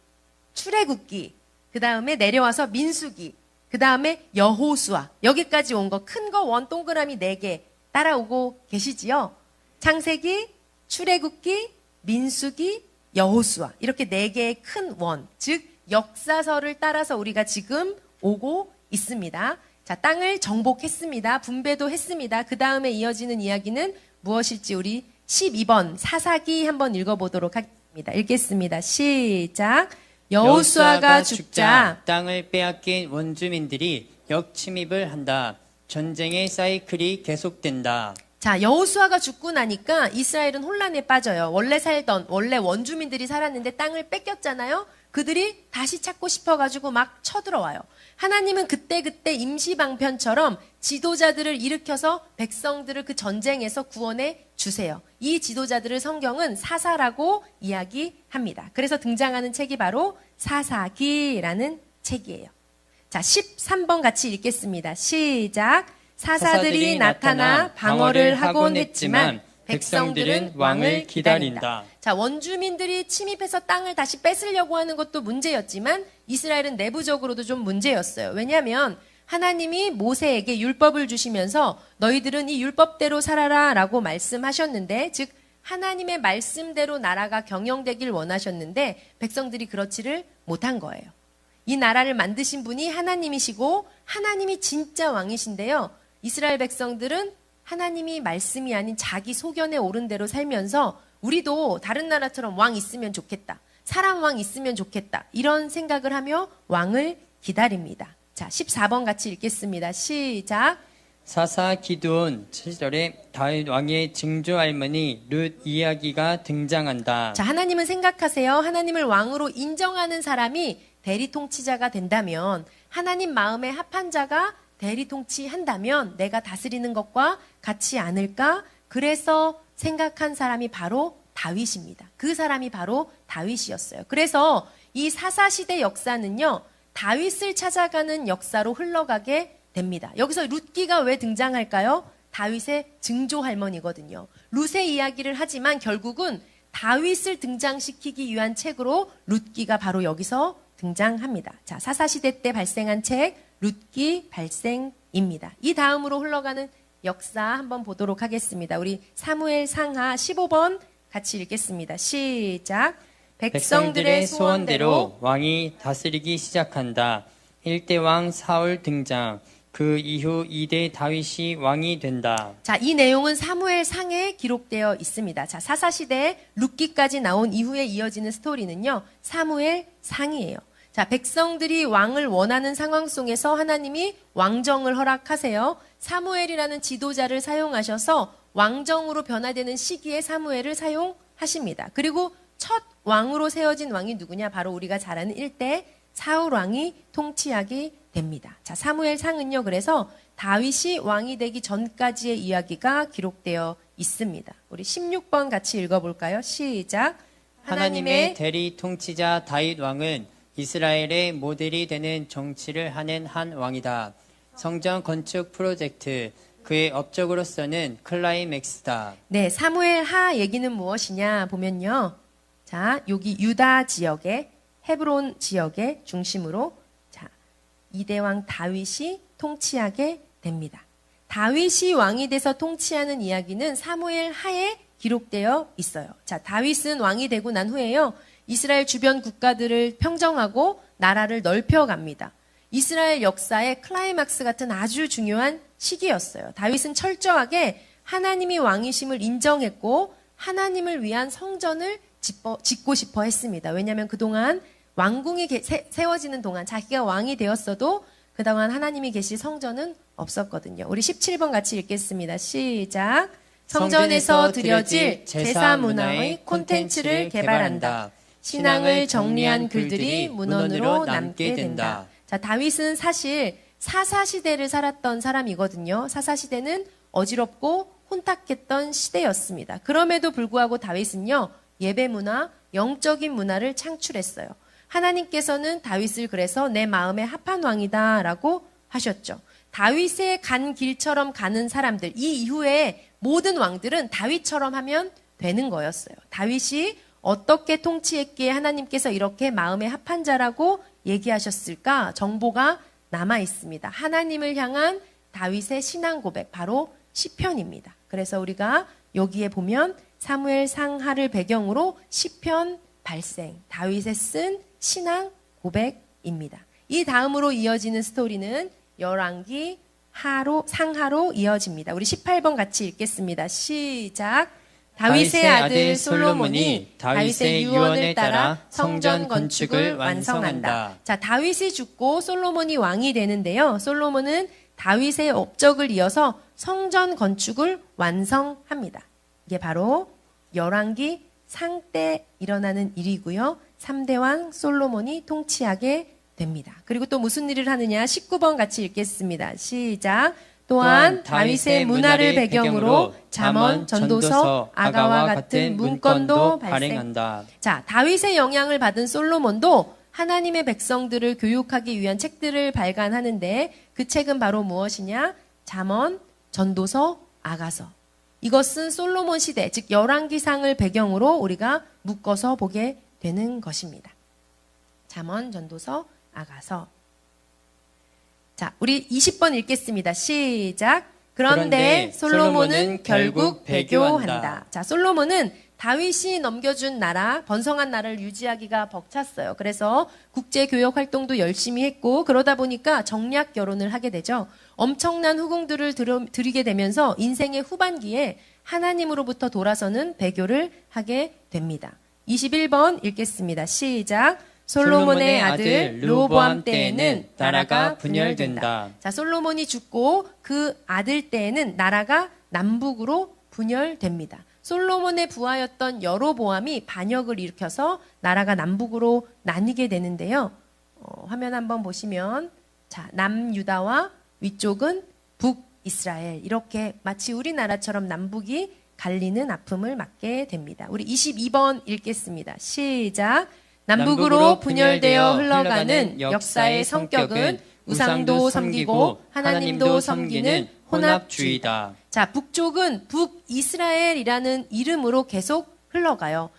출애굽기. 그 다음에 내려와서 민수기. 그 다음에 여호수아. 여기까지 온 거 큰 거 원 동그라미 4개 따라오고 계시지요? 창세기, 출애굽기, 민수기, 여호수아. 이렇게 4개의 큰 원, 즉 역사서를 따라서 우리가 지금 오고 있습니다. 자, 땅을 정복했습니다. 분배도 했습니다. 그 다음에 이어지는 이야기는 무엇일지 우리 12번 사사기 한번 읽어보도록 하겠습니다. 읽겠습니다. 시작. 여호수아가 죽자 땅을 빼앗긴 원주민들이 역침입을 한다. 전쟁의 사이클이 계속된다. 자, 여호수아가 죽고 나니까 이스라엘은 혼란에 빠져요. 원래 원주민들이 살았는데 땅을 뺏겼잖아요. 그들이 다시 찾고 싶어가지고 막 쳐들어와요. 하나님은 그때 임시방편처럼 지도자들을 일으켜서 백성들을 그 전쟁에서 구원해 주세요. 이 지도자들을 성경은 사사라고 이야기합니다. 그래서 등장하는 책이 바로 사사기라는 책이에요. 자, 13번 같이 읽겠습니다. 시작. 사사들이 나타나 방어를 하곤 했지만 백성들은 왕을 기다린다. 자, 원주민들이 침입해서 땅을 다시 뺏으려고 하는 것도 문제였지만 이스라엘은 내부적으로도 좀 문제였어요. 왜냐하면 하나님이 모세에게 율법을 주시면서 너희들은 이 율법대로 살아라 라고 말씀하셨는데, 즉 하나님의 말씀대로 나라가 경영되길 원하셨는데 백성들이 그렇지를 못한 거예요. 이 나라를 만드신 분이 하나님이시고 하나님이 진짜 왕이신데요. 이스라엘 백성들은 하나님이 말씀이 아닌 자기 소견에 옳은 대로 살면서 우리도 다른 나라처럼 왕 있으면 좋겠다. 사람 왕 있으면 좋겠다. 이런 생각을 하며 왕을 기다립니다. 자, 14번 같이 읽겠습니다. 시작. 사사 기드온 7절에 다윗 왕의 증조 할머니 룻 이야기가 등장한다. 자, 하나님은 생각하세요. 하나님을 왕으로 인정하는 사람이 대리통치자가 된다면, 하나님 마음에 합한 자가 대리통치한다면 내가 다스리는 것과 같지 않을까? 그래서 생각한 사람이 바로 다윗입니다. 그 사람이 바로 다윗이었어요. 그래서 이 사사시대 역사는요, 다윗을 찾아가는 역사로 흘러가게 됩니다. 여기서 룻기가 왜 등장할까요? 다윗의 증조 할머니거든요. 룻의 이야기를 하지만 결국은 다윗을 등장시키기 위한 책으로 룻기가 바로 여기서 등장합니다. 자, 사사시대 때 발생한 책 룻기 발생입니다. 이 다음으로 흘러가는 역사 한번 보도록 하겠습니다. 우리 사무엘 상하 15번 같이 읽겠습니다. 시작. 백성들의 소원대로 왕이 다스리기 시작한다. 1대 왕 사울 등장. 그 이후 2대 다윗이 왕이 된다. 자, 이 내용은 사무엘 상에 기록되어 있습니다. 자, 사사시대 룻기까지 나온 이후에 이어지는 스토리는요, 사무엘 상이에요. 자, 백성들이 왕을 원하는 상황 속에서 하나님이 왕정을 허락하세요. 사무엘이라는 지도자를 사용하셔서 왕정으로 변화되는 시기에 사무엘을 사용하십니다. 그리고 첫 왕으로 세워진 왕이 누구냐? 바로 우리가 잘 아는 1대 사울 왕이 통치하게 됩니다. 자, 사무엘 상은요, 그래서 다윗이 왕이 되기 전까지의 이야기가 기록되어 있습니다. 우리 16번 같이 읽어볼까요? 시작. 하나님의 대리 통치자 다윗 왕은 이스라엘의 모델이 되는 정치를 하는 한 왕이다. 성전 건축 프로젝트, 그의 업적으로서는 클라이맥스다. 네, 사무엘 하 얘기는 무엇이냐 보면요. 자, 여기 유다 지역의 헤브론 지역의 중심으로 자, 이대왕 다윗이 통치하게 됩니다. 다윗이 왕이 돼서 통치하는 이야기는 사무엘 하에 기록되어 있어요. 자, 다윗은 왕이 되고 난 후에요. 이스라엘 주변 국가들을 평정하고 나라를 넓혀갑니다. 이스라엘 역사의 클라이막스 같은 아주 중요한 시기였어요. 다윗은 철저하게 하나님이 왕이심을 인정했고 하나님을 위한 성전을 짓고 싶어 했습니다. 왜냐하면 그동안 왕궁이 세워지는 동안 자기가 왕이 되었어도 그동안 하나님이 계실 성전은 없었거든요. 우리 17번 같이 읽겠습니다. 시작. 성전에서 드려질 제사 문화의 콘텐츠를 개발한다. 신앙을 정리한 글들이 문헌으로 남게 된다. 자, 다윗은 사실 사사시대를 살았던 사람이거든요. 사사시대는 어지럽고 혼탁했던 시대였습니다. 그럼에도 불구하고 다윗은요, 예배 문화, 영적인 문화를 창출했어요. 하나님께서는 다윗을 그래서 내 마음에 합한 왕이다 라고 하셨죠. 다윗의 간 길처럼 가는 사람들, 이 이후에 모든 왕들은 다윗처럼 하면 되는 거였어요. 다윗이 어떻게 통치했기에 하나님께서 이렇게 마음에 합한 자라고 얘기하셨을까? 정보가 남아 있습니다. 하나님을 향한 다윗의 신앙 고백, 바로 시편입니다. 그래서 우리가 여기에 보면 사무엘 상하를 배경으로 시편 발생, 다윗의 쓴 신앙 고백입니다. 이 다음으로 이어지는 스토리는 열왕기 상하로 이어집니다. 우리 18번 같이 읽겠습니다. 시작. 다윗의 아들 솔로몬이 다윗의 유언을 따라 성전 건축을 완성한다. 자, 다윗이 죽고 솔로몬이 왕이 되는데요. 솔로몬은 다윗의 업적을 이어서 성전 건축을 완성합니다. 이게 바로 열왕기 상 때 일어나는 일이고요. 3대 왕 솔로몬이 통치하게 됩니다. 그리고 또 무슨 일을 하느냐? 19번 같이 읽겠습니다. 시작. 또한 다윗의 문화를 배경으로 잠언, 전도서, 아가와 같은 문건도 발행한다. 자, 다윗의 영향을 받은 솔로몬도 하나님의 백성들을 교육하기 위한 책들을 발간하는데 그 책은 바로 무엇이냐? 잠언, 전도서, 아가서. 이것은 솔로몬 시대, 즉 열왕기상을 배경으로 우리가 묶어서 보게 되는 것입니다. 잠언, 전도서, 아가서. 자, 우리 20번 읽겠습니다. 시작. 그런데 솔로몬은 결국 배교한다. 자, 솔로몬은 다윗이 넘겨준 나라, 번성한 나라를 유지하기가 벅찼어요. 그래서 국제교역 활동도 열심히 했고 그러다 보니까 정략 결혼을 하게 되죠. 엄청난 후궁들을 들이게 되면서 인생의 후반기에 하나님으로부터 돌아서는 배교를 하게 됩니다. 21번 읽겠습니다. 시작. 솔로몬의 아들 르호보암 때에는 나라가 분열된다. 자, 솔로몬이 죽고 그 아들 때에는 나라가 남북으로 분열됩니다. 솔로몬의 부하였던 여로보암이 반역을 일으켜서 나라가 남북으로 나뉘게 되는데요. 화면 한번 보시면 자, 남유다와 위쪽은 북이스라엘, 이렇게 마치 우리나라처럼 남북이 갈리는 아픔을 맞게 됩니다. 우리 22번 읽겠습니다. 시작. 남북으로 분열되어 흘러가는 역사의 성격은 우상도 섬기고 하나님도 섬기는 혼합주의다. 자, 북쪽은 북이스라엘이라는 이름으로 계속 흘러가요.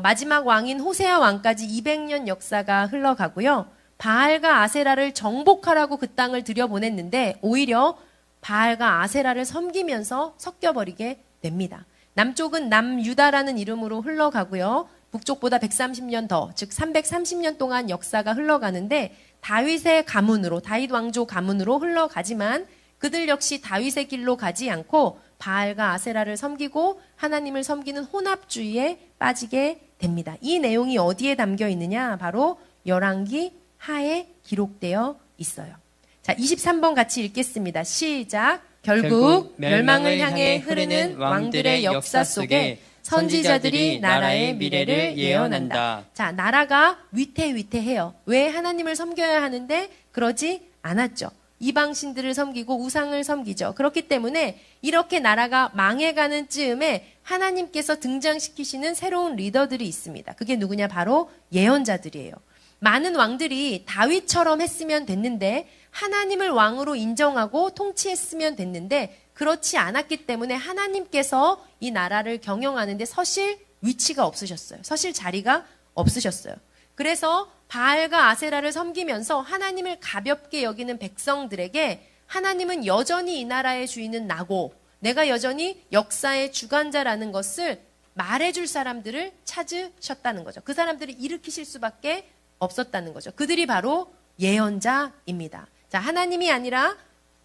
마지막 왕인 호세아 왕까지 200년 역사가 흘러가고요. 바알과 아세라를 정복하라고 그 땅을 들여보냈는데 오히려 바알과 아세라를 섬기면서 섞여버리게 됩니다. 남쪽은 남유다라는 이름으로 흘러가고요. 북쪽보다 130년 더, 즉 330년 동안 역사가 흘러가는데 다윗의 가문으로, 다윗 왕조 가문으로 흘러가지만 그들 역시 다윗의 길로 가지 않고 바알과 아세라를 섬기고 하나님을 섬기는 혼합주의에 빠지게 됩니다. 이 내용이 어디에 담겨 있느냐? 바로 열왕기 하에 기록되어 있어요. 자, 23번 같이 읽겠습니다. 시작. 결국 멸망을 향해 흐르는 왕들의 역사 속에 선지자들이 나라의 미래를 예언한다. 자, 나라가 위태위태해요. 왜 하나님을 섬겨야 하는데 그러지 않았죠. 이방신들을 섬기고 우상을 섬기죠. 그렇기 때문에 이렇게 나라가 망해가는 즈음에 하나님께서 등장시키시는 새로운 리더들이 있습니다. 그게 누구냐? 바로 예언자들이에요. 많은 왕들이 다윗처럼 했으면 됐는데 하나님을 왕으로 인정하고 통치했으면 됐는데 그렇지 않았기 때문에 하나님께서 이 나라를 경영하는데 서실 위치가 없으셨어요. 서실 자리가 없으셨어요. 그래서 바알과 아세라를 섬기면서 하나님을 가볍게 여기는 백성들에게 하나님은 여전히 이 나라의 주인은 나고 내가 여전히 역사의 주관자라는 것을 말해줄 사람들을 찾으셨다는 거죠. 그 사람들을 일으키실 수밖에 없었다는 거죠. 그들이 바로 예언자입니다. 자, 하나님이 아니라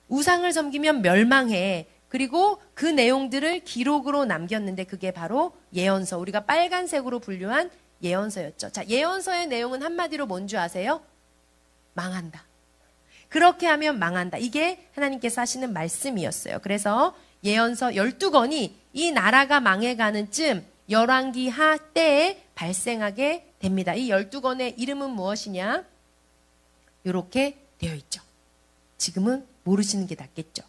우상을 섬기면 멸망해. 그리고 그 내용들을 기록으로 남겼는데 그게 바로 예언서. 우리가 빨간색으로 분류한 예언서였죠. 자, 예언서의 내용은 한마디로 뭔 줄 아세요? 망한다. 그렇게 하면 망한다. 이게 하나님께서 하시는 말씀이었어요. 그래서 예언서 12권이 이 나라가 망해가는 쯤 열왕기 하 때에 발생하게 됩니다. 이 12권의 이름은 무엇이냐? 이렇게 되어 있죠. 지금은 모르시는 게 낫겠죠.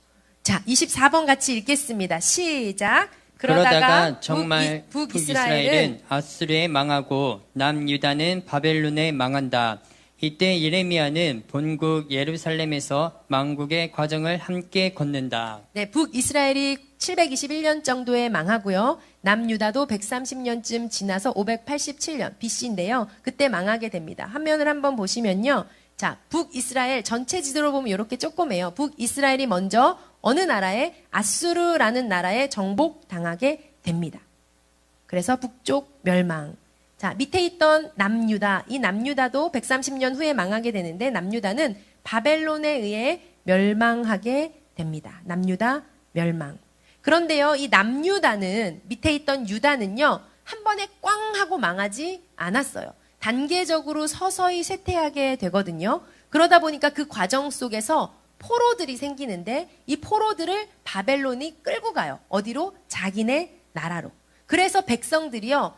자, 24번 같이 읽겠습니다. 시작. 그러다가 정말 북이스라엘은 아수르에 망하고 남유다는 바벨론에 망한다. 이때 예레미야는 본국 예루살렘에서 망국의 과정을 함께 걷는다. 네, 북이스라엘이 721년 정도에 망하고요. 남유다도 130년쯤 지나서 587년 BC인데요. 그때 망하게 됩니다. 화면을 한번 보시면요. 자, 북이스라엘 전체 지도로 보면 이렇게 조그매요. 북이스라엘이 먼저 어느 나라에 아수르라는 나라에 정복당하게 됩니다. 그래서 북쪽 멸망. 자, 밑에 있던 남유다. 이 남유다도 130년 후에 망하게 되는데 남유다는 바벨론에 의해 멸망하게 됩니다. 남유다 멸망. 그런데요, 이 남유다는 밑에 있던 유다는요. 한 번에 꽝 하고 망하지 않았어요. 단계적으로 서서히 쇠퇴하게 되거든요. 그러다 보니까 그 과정 속에서 포로들이 생기는데 이 포로들을 바벨론이 끌고 가요. 어디로? 자기네 나라로. 그래서 백성들이요.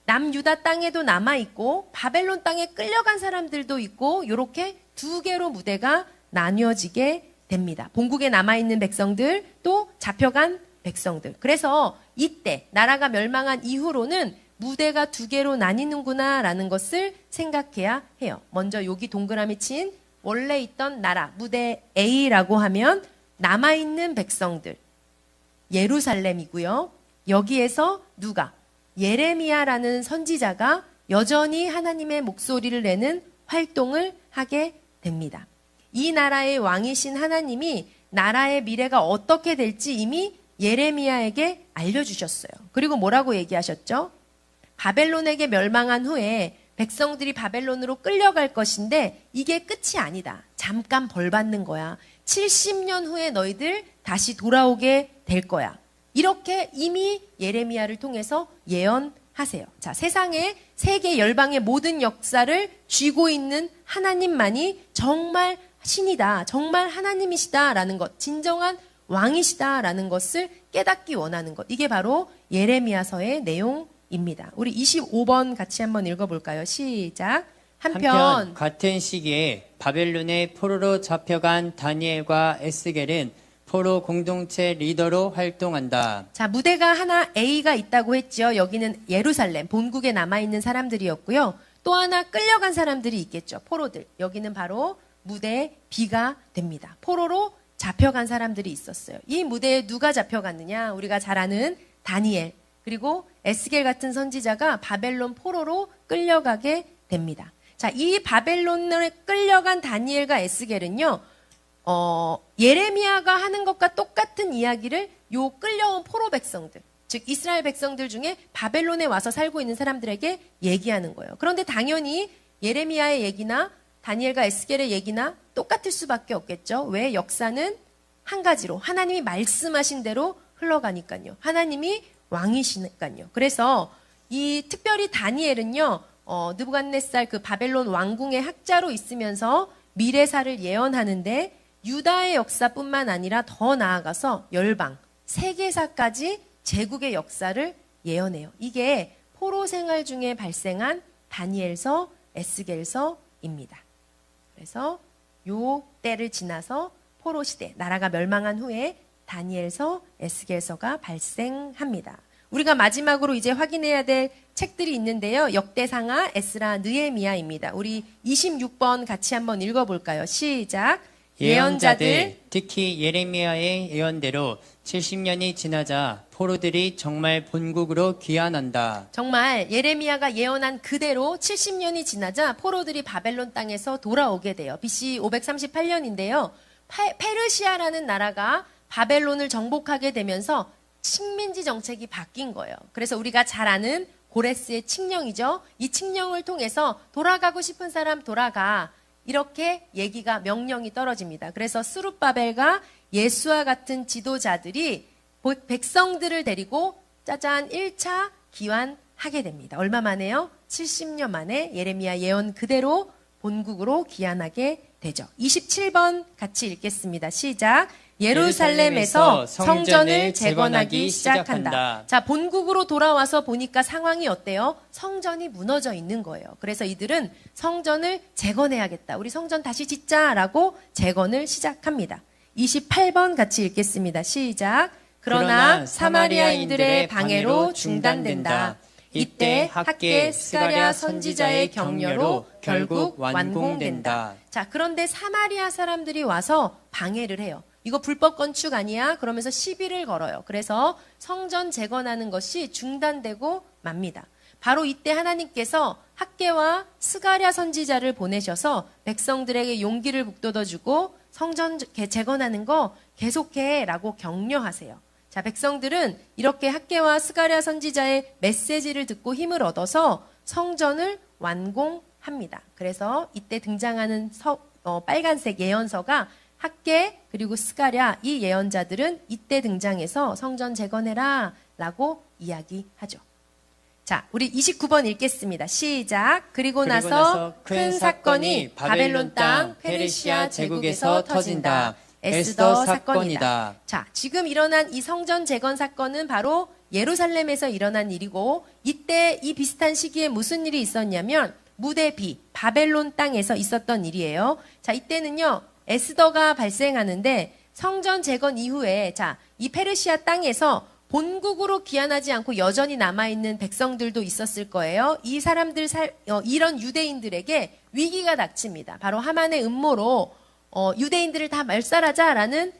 남유다 땅에도 남아있고 바벨론 땅에 끌려간 사람들도 있고 이렇게 두 개로 무대가 나뉘어지게 됩니다. 본국에 남아있는 백성들 또 잡혀간 백성들. 그래서 이때 나라가 멸망한 이후로는 무대가 두 개로 나뉘는구나 라는 것을 생각해야 해요. 먼저 여기 동그라미 친 원래 있던 나라 무대 A라고 하면 남아있는 백성들 예루살렘이고요. 여기에서 누가? 예레미야라는 선지자가 여전히 하나님의 목소리를 내는 활동을 하게 됩니다. 이 나라의 왕이신 하나님이 나라의 미래가 어떻게 될지 이미 예레미야에게 알려주셨어요. 그리고 뭐라고 얘기하셨죠? 바벨론에게 멸망한 후에 백성들이 바벨론으로 끌려갈 것인데 이게 끝이 아니다. 잠깐 벌 받는 거야. 70년 후에 너희들 다시 돌아오게 될 거야. 이렇게 이미 예레미야를 통해서 예언하세요. 자, 세상의 세계 열방의 모든 역사를 쥐고 있는 하나님만이 정말 신이다. 정말 하나님이시다라는 것. 진정한 왕이시다라는 것을 깨닫기 원하는 것. 이게 바로 예레미야서의 내용입니다. 우리 25번 같이 한번 읽어볼까요? 시작. 한편 같은 시기에 바벨론의 포로로 잡혀간 다니엘과 에스겔은 포로 공동체 리더로 활동한다. 자, 무대가 하나 A가 있다고 했죠. 여기는 예루살렘, 본국에 남아있는 사람들이었고요. 또 하나 끌려간 사람들이 있겠죠. 포로들. 여기는 바로 무대 B가 됩니다. 포로로 잡혀간 사람들이 있었어요. 이 무대에 누가 잡혀갔느냐? 우리가 잘 아는 다니엘, 그리고 에스겔 같은 선지자가 바벨론 포로로 끌려가게 됩니다. 자, 이 바벨론을 끌려간 다니엘과 에스겔은요, 예레미야가 하는 것과 똑같은 이야기를 요 끌려온 포로 백성들, 즉 이스라엘 백성들 중에 바벨론에 와서 살고 있는 사람들에게 얘기하는 거예요. 그런데 당연히 예레미야의 얘기나 다니엘과 에스겔의 얘기나 똑같을 수밖에 없겠죠. 왜? 역사는 한 가지로 하나님이 말씀하신 대로 흘러가니까요. 하나님이 왕이시니까요. 그래서 이 특별히 다니엘은요. 느부갓네살 그 바벨론 왕궁의 학자로 있으면서 미래사를 예언하는데 유다의 역사뿐만 아니라 더 나아가서 열방, 세계사까지 제국의 역사를 예언해요. 이게 포로 생활 중에 발생한 다니엘서, 에스겔서입니다. 그래서 요 때를 지나서 포로 시대, 나라가 멸망한 후에 다니엘서, 에스겔서가 발생합니다. 우리가 마지막으로 이제 확인해야 될 책들이 있는데요. 역대상하, 에스라, 느헤미야입니다. 우리 26번 같이 한번 읽어볼까요? 시작. 예언자들, 특히 예레미야의 예언대로 70년이 지나자 포로들이 정말 본국으로 귀환한다. 정말 예레미야가 예언한 그대로 70년이 지나자 포로들이 바벨론 땅에서 돌아오게 돼요. BC 538년인데요. 페르시아라는 나라가 바벨론을 정복하게 되면서 식민지 정책이 바뀐 거예요. 그래서 우리가 잘 아는 고레스의 칙령이죠. 이 칙령을 통해서 돌아가고 싶은 사람 돌아가. 이렇게 얘기가 명령이 떨어집니다. 그래서 스룹바벨과 예수와 같은 지도자들이 백성들을 데리고 짜잔 1차 귀환하게 됩니다. 얼마 만에요? 70년 만에 예레미야 예언 그대로 본국으로 귀환하게 되죠. 27번 같이 읽겠습니다. 시작. 예루살렘에서 성전을 재건하기 시작한다. 자, 본국으로 돌아와서 보니까 상황이 어때요? 성전이 무너져 있는 거예요. 그래서 이들은 성전을 재건해야겠다. 우리 성전 다시 짓자라고 재건을 시작합니다. 28번 같이 읽겠습니다. 시작. 그러나 사마리아인들의 방해로 중단된다. 이때 학계 스가랴 선지자의 격려로 결국 완공된다. 자, 그런데 사마리아 사람들이 와서 방해를 해요. 이거 불법 건축 아니야? 그러면서 시비를 걸어요. 그래서 성전 재건하는 것이 중단되고 맙니다. 바로 이때 하나님께서 학계와 스가랴 선지자를 보내셔서 백성들에게 용기를 북돋아주고 성전 재건하는 거 계속해라고 격려하세요. 자, 백성들은 이렇게 학계와 스가랴 선지자의 메시지를 듣고 힘을 얻어서 성전을 완공합니다. 그래서 이때 등장하는 빨간색 예언서가 학계 그리고 스가랴 이 예언자들은 이때 등장해서 성전 재건해라 라고 이야기하죠. 자, 우리 29번 읽겠습니다. 시작. 그리고 나서 큰 사건이 바벨론 땅 페르시아 제국에서 터진다. 에스더 사건이다. 자, 지금 일어난 이 성전 재건 사건은 바로 예루살렘에서 일어난 일이고 이때 이 비슷한 시기에 무슨 일이 있었냐면 무대비 바벨론 땅에서 있었던 일이에요. 자, 이때는요. 에스더가 발생하는데 성전 재건 이후에 자, 이 페르시아 땅에서 본국으로 귀환하지 않고 여전히 남아있는 백성들도 있었을 거예요. 이 사람들 이런 유대인들에게 위기가 닥칩니다. 바로 하만의 음모로 유대인들을 다 말살하자라는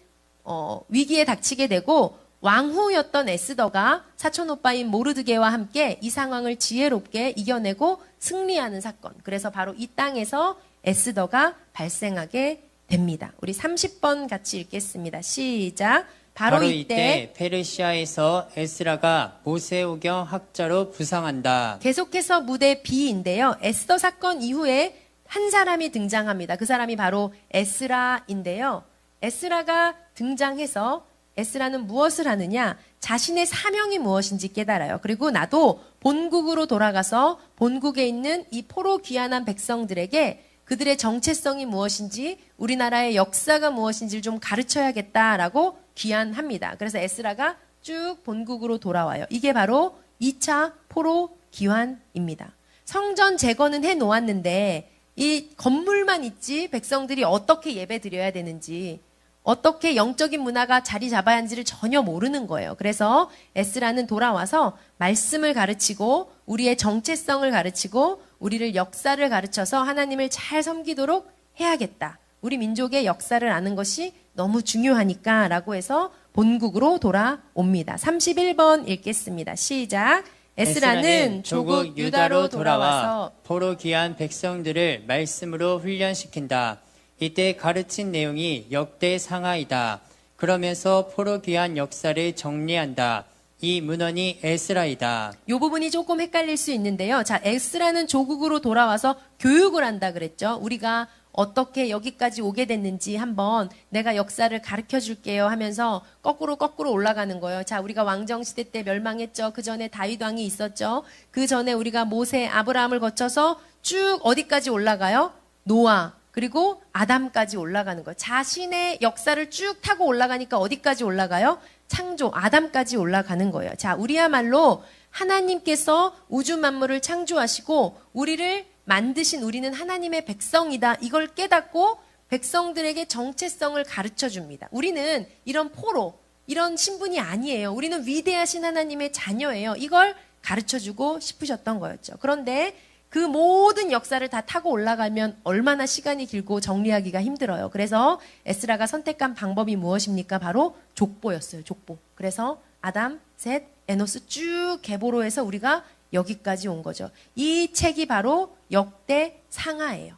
위기에 닥치게 되고 왕후였던 에스더가 사촌오빠인 모르드게와 함께 이 상황을 지혜롭게 이겨내고 승리하는 사건. 그래서 바로 이 땅에서 에스더가 발생하게 됩니다. 우리 30번 같이 읽겠습니다. 시작. 바로 이때 페르시아에서 에스라가 모세오경 학자로 부상한다. 계속해서 무대 B인데요. 에스더 사건 이후에 한 사람이 등장합니다. 그 사람이 바로 에스라인데요. 에스라가 등장해서 에스라는 무엇을 하느냐? 자신의 사명이 무엇인지 깨달아요. 그리고 나도 본국으로 돌아가서 본국에 있는 이 포로 귀환한 백성들에게 그들의 정체성이 무엇인지 우리나라의 역사가 무엇인지를 좀 가르쳐야겠다라고 귀환합니다. 그래서 에스라가 쭉 본국으로 돌아와요. 이게 바로 2차 포로 귀환입니다. 성전 재건은 해놓았는데 이 건물만 있지 백성들이 어떻게 예배 드려야 되는지 어떻게 영적인 문화가 자리 잡아야 하는지를 전혀 모르는 거예요. 그래서 에스라는 돌아와서 말씀을 가르치고 우리의 정체성을 가르치고 우리를 역사를 가르쳐서 하나님을 잘 섬기도록 해야겠다. 우리 민족의 역사를 아는 것이 너무 중요하니까 라고 해서 본국으로 돌아옵니다. 31번 읽겠습니다. 시작. 에스라는 조국 유다로 돌아와서 포로 귀한 백성들을 말씀으로 훈련시킨다. 이때 가르친 내용이 역대 상하이다. 그러면서 포로 귀한 역사를 정리한다. 이 문헌이 에스라이다. 이 부분이 조금 헷갈릴 수 있는데요. 자, 에스라는 조국으로 돌아와서 교육을 한다 그랬죠. 우리가 어떻게 여기까지 오게 됐는지 한번 내가 역사를 가르쳐 줄게요 하면서 거꾸로 올라가는 거예요. 자, 우리가 왕정시대 때 멸망했죠. 그 전에 다윗 왕이 있었죠. 그 전에 우리가 모세, 아브라함을 거쳐서 쭉 어디까지 올라가요? 노아, 그리고 아담까지 올라가는 거예요. 자신의 역사를 쭉 타고 올라가니까 어디까지 올라가요? 창조, 아담까지 올라가는 거예요. 자, 우리야말로 하나님께서 우주 만물을 창조하시고 우리를 만드신 우리는 하나님의 백성이다. 이걸 깨닫고 백성들에게 정체성을 가르쳐 줍니다. 우리는 이런 포로, 이런 신분이 아니에요. 우리는 위대하신 하나님의 자녀예요. 이걸 가르쳐 주고 싶으셨던 거였죠. 그런데 그 모든 역사를 다 타고 올라가면 얼마나 시간이 길고 정리하기가 힘들어요. 그래서 에스라가 선택한 방법이 무엇입니까? 바로 족보였어요. 족보. 그래서 아담, 셋, 에노스 쭉 계보로 해서 우리가 여기까지 온 거죠. 이 책이 바로 역대 상하예요.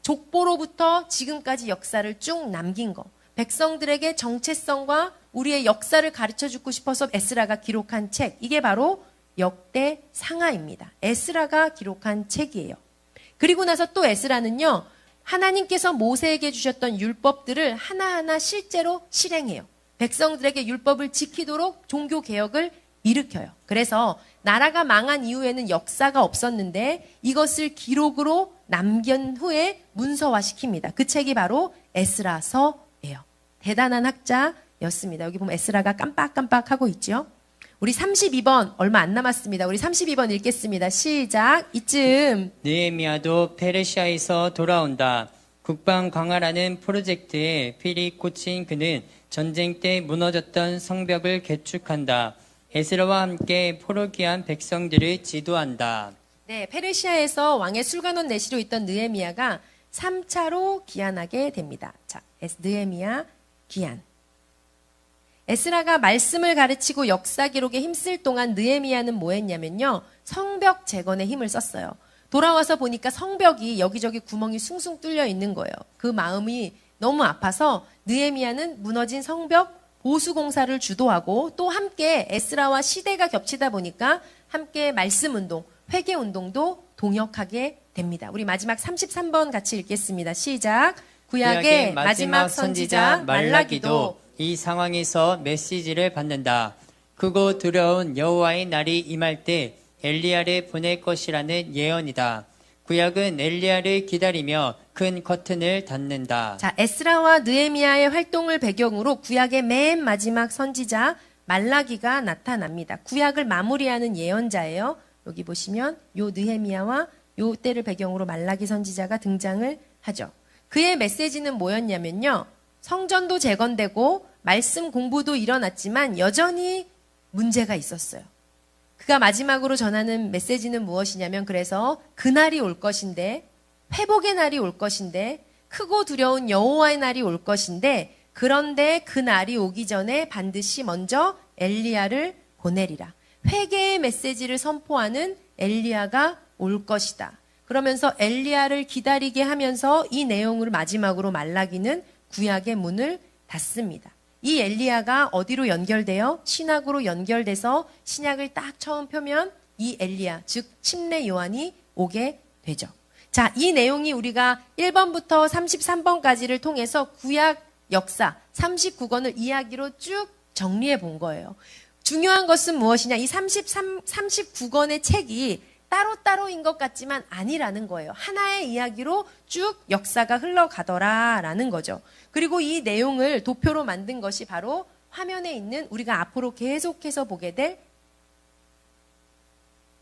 족보로부터 지금까지 역사를 쭉 남긴 거. 백성들에게 정체성과 우리의 역사를 가르쳐 주고 싶어서 에스라가 기록한 책. 이게 바로 역대 상하입니다. 에스라가 기록한 책이에요. 그리고 나서 또 에스라는요, 하나님께서 모세에게 주셨던 율법들을 하나하나 실제로 실행해요. 백성들에게 율법을 지키도록 종교 개혁을 일으켜요. 그래서 나라가 망한 이후에는 역사가 없었는데 이것을 기록으로 남긴 후에 문서화시킵니다. 그 책이 바로 에스라서예요. 대단한 학자였습니다. 여기 보면 에스라가 깜빡깜빡하고 있죠. 우리 32번 얼마 안 남았습니다. 우리 32번 읽겠습니다. 시작. 이쯤 느헤미야도 페르시아에서 돌아온다. 국방 강화라는 프로젝트에 필이 꽂힌 그는 전쟁 때 무너졌던 성벽을 개축한다. 에스라와 함께 포로기한 백성들을 지도한다. 네, 페르시아에서 왕의 술관원 내시로 있던 느헤미야가 3차로 귀환하게 됩니다. 자, 느헤미야 귀환. 에스라가 말씀을 가르치고 역사 기록에 힘쓸 동안 느헤미야는 뭐 했냐면요. 성벽 재건에 힘을 썼어요. 돌아와서 보니까 성벽이 여기저기 구멍이 숭숭 뚫려 있는 거예요. 그 마음이 너무 아파서 느헤미야는 무너진 성벽 보수 공사를 주도하고 또 함께 에스라와 시대가 겹치다 보니까 함께 말씀 운동, 회개 운동도 동역하게 됩니다. 우리 마지막 33번 같이 읽겠습니다. 시작. 구약의 마지막 선지자 말라기도 이 상황에서 메시지를 받는다. 크고 두려운 여호와의 날이 임할 때 엘리야를 보낼 것이라는 예언이다. 구약은 엘리야를 기다리며 큰 커튼을 닫는다. 자, 에스라와 느헤미야의 활동을 배경으로 구약의 맨 마지막 선지자 말라기가 나타납니다. 구약을 마무리하는 예언자예요. 여기 보시면 요 느헤미야와 요 때를 배경으로 말라기 선지자가 등장을 하죠. 그의 메시지는 뭐였냐면요. 성전도 재건되고 말씀 공부도 일어났지만 여전히 문제가 있었어요. 그가 마지막으로 전하는 메시지는 무엇이냐면 그래서 그날이 올 것인데 회복의 날이 올 것인데 크고 두려운 여호와의 날이 올 것인데 그런데 그 날이 오기 전에 반드시 먼저 엘리야를 보내리라. 회개의 메시지를 선포하는 엘리야가 올 것이다. 그러면서 엘리야를 기다리게 하면서 이 내용을 마지막으로 말라기는 구약의 문을 닫습니다. 이 엘리야가 어디로 연결돼요? 신약으로 연결돼서 신약을 딱 처음 펴면 이 엘리야, 즉 침례 요한이 오게 되죠. 자, 이 내용이 우리가 1번부터 33번까지를 통해서 구약 역사 39권을 이야기로 쭉 정리해 본 거예요. 중요한 것은 무엇이냐? 이 39권의 책이 따로따로인 것 같지만 아니라는 거예요. 하나의 이야기로 쭉 역사가 흘러가더라라는 거죠. 그리고 이 내용을 도표로 만든 것이 바로 화면에 있는 우리가 앞으로 계속해서 보게 될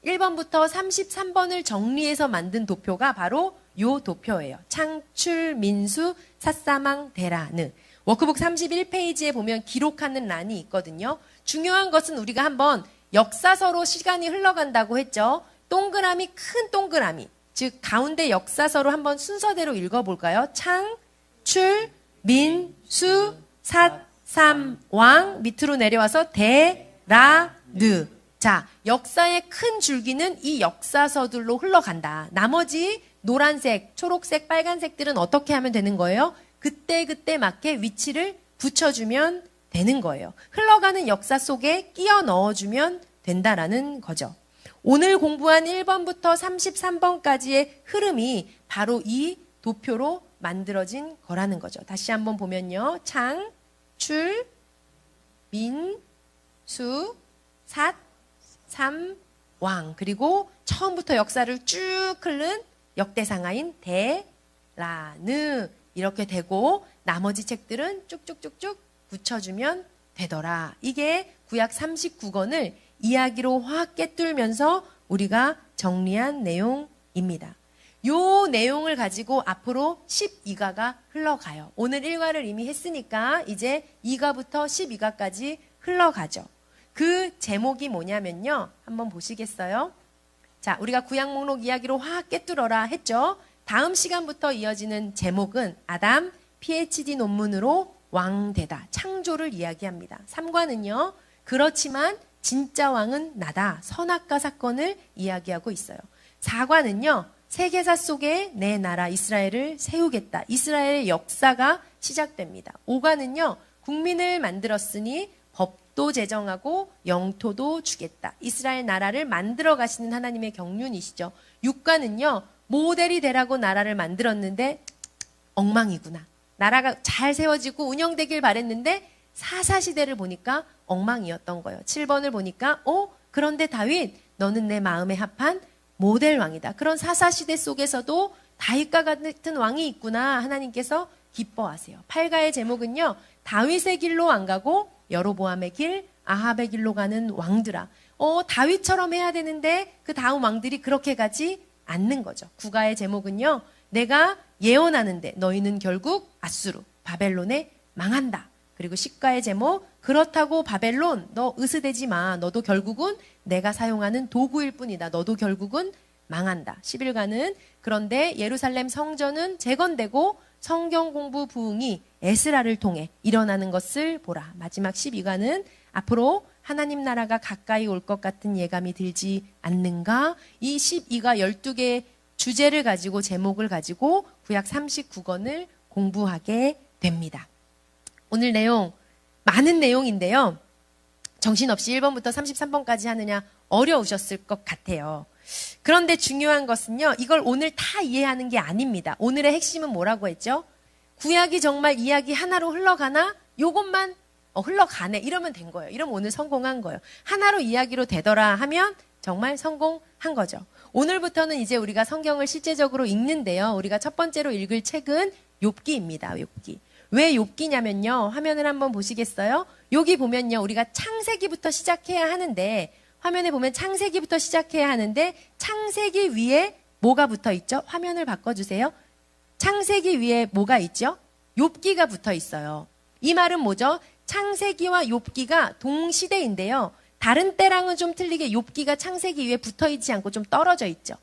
1번부터 33번을 정리해서 만든 도표가 바로 요 도표예요. 창출, 민수, 사사망, 데라느. 워크북 31페이지에 보면 기록하는 란이 있거든요. 중요한 것은 우리가 한번 역사서로 시간이 흘러간다고 했죠. 동그라미, 큰 동그라미. 즉 가운데 역사서로 한번 순서대로 읽어볼까요? 창, 출, 민, 수, 삿, 삼, 왕. 밑으로 내려와서 데, 라, 느. 자, 역사의 큰 줄기는 이 역사서들로 흘러간다. 나머지 노란색, 초록색, 빨간색들은 어떻게 하면 되는 거예요? 그때 맞게 위치를 붙여주면 되는 거예요. 흘러가는 역사 속에 끼워 넣어주면 된다라는 거죠. 오늘 공부한 1번부터 33번까지의 흐름이 바로 이 도표로 만들어진 거라는 거죠. 다시 한번 보면요. 창, 출, 민, 수, 삿, 삼, 왕. 그리고 처음부터 역사를 쭉 흐른 역대상하인 대, 라, 느 이렇게 되고 나머지 책들은 쭉쭉쭉쭉 붙여주면 되더라. 이게 구약 39권을 이야기로 확 꿰뚫면서 우리가 정리한 내용입니다. 요 내용을 가지고 앞으로 12가가 흘러가요. 오늘 1가를 이미 했으니까 이제 2가부터 12가까지 흘러가죠. 그 제목이 뭐냐면요. 한번 보시겠어요? 자, 우리가 구약 목록 이야기로 확 꿰뚫어라 했죠. 다음 시간부터 이어지는 제목은 아담 PhD 논문으로 왕되다. 창조를 이야기합니다. 3과는요. 그렇지만 진짜 왕은 나다. 선악과 사건을 이야기하고 있어요. 4과는요. 세계사 속에 내 나라 이스라엘을 세우겠다. 이스라엘의 역사가 시작됩니다. 5과는요. 국민을 만들었으니 법도 제정하고 영토도 주겠다. 이스라엘 나라를 만들어 가시는 하나님의 경륜이시죠. 6과는요. 모델이 되라고 나라를 만들었는데 엉망이구나. 나라가 잘 세워지고 운영되길 바랬는데 사사시대를 보니까 엉망이었던 거예요. 7번을 보니까 그런데 다윗 너는 내 마음에 합한 모델 왕이다. 그런 사사시대 속에서도 다윗과 같은 왕이 있구나. 하나님께서 기뻐하세요. 8가의 제목은요. 다윗의 길로 안 가고 여로보암의 길, 아합의 길로 가는 왕들아. 다윗처럼 해야 되는데 그 다음 왕들이 그렇게 가지 않는 거죠. 9가의 제목은요. 내가 예언하는데 너희는 결국 아수르, 바벨론에 망한다. 그리고 10가의 제목 그렇다고 바벨론 너 으스대지 마. 너도 결국은 내가 사용하는 도구일 뿐이다. 너도 결국은 망한다. 11가는 그런데 예루살렘 성전은 재건되고 성경 공부 부흥이 에스라를 통해 일어나는 것을 보라. 마지막 12가는 앞으로 하나님 나라가 가까이 올 것 같은 예감이 들지 않는가? 이 12가 12개의 주제를 가지고 제목을 가지고 구약 39권을 공부하게 됩니다. 오늘 내용 많은 내용인데요. 정신없이 1번부터 33번까지 하느냐 어려우셨을 것 같아요. 그런데 중요한 것은요. 이걸 오늘 다 이해하는 게 아닙니다. 오늘의 핵심은 뭐라고 했죠? 구약이 정말 이야기 하나로 흘러가나? 요것만 흘러가네. 이러면 된 거예요. 이러면 오늘 성공한 거예요. 하나로 이야기로 되더라 하면 정말 성공한 거죠. 오늘부터는 이제 우리가 성경을 실제적으로 읽는데요. 우리가 첫 번째로 읽을 책은 욥기입니다. 욥기. 왜 욥기냐면요. 화면을 한번 보시겠어요? 여기 보면요. 우리가 창세기부터 시작해야 하는데 화면에 보면 창세기부터 시작해야 하는데 창세기 위에 뭐가 붙어 있죠? 화면을 바꿔주세요. 창세기 위에 뭐가 있죠? 욥기가 붙어 있어요. 이 말은 뭐죠? 창세기와 욥기가 동시대인데요. 다른 때랑은 좀 틀리게 욥기가 창세기 위에 붙어 있지 않고 좀 떨어져 있죠.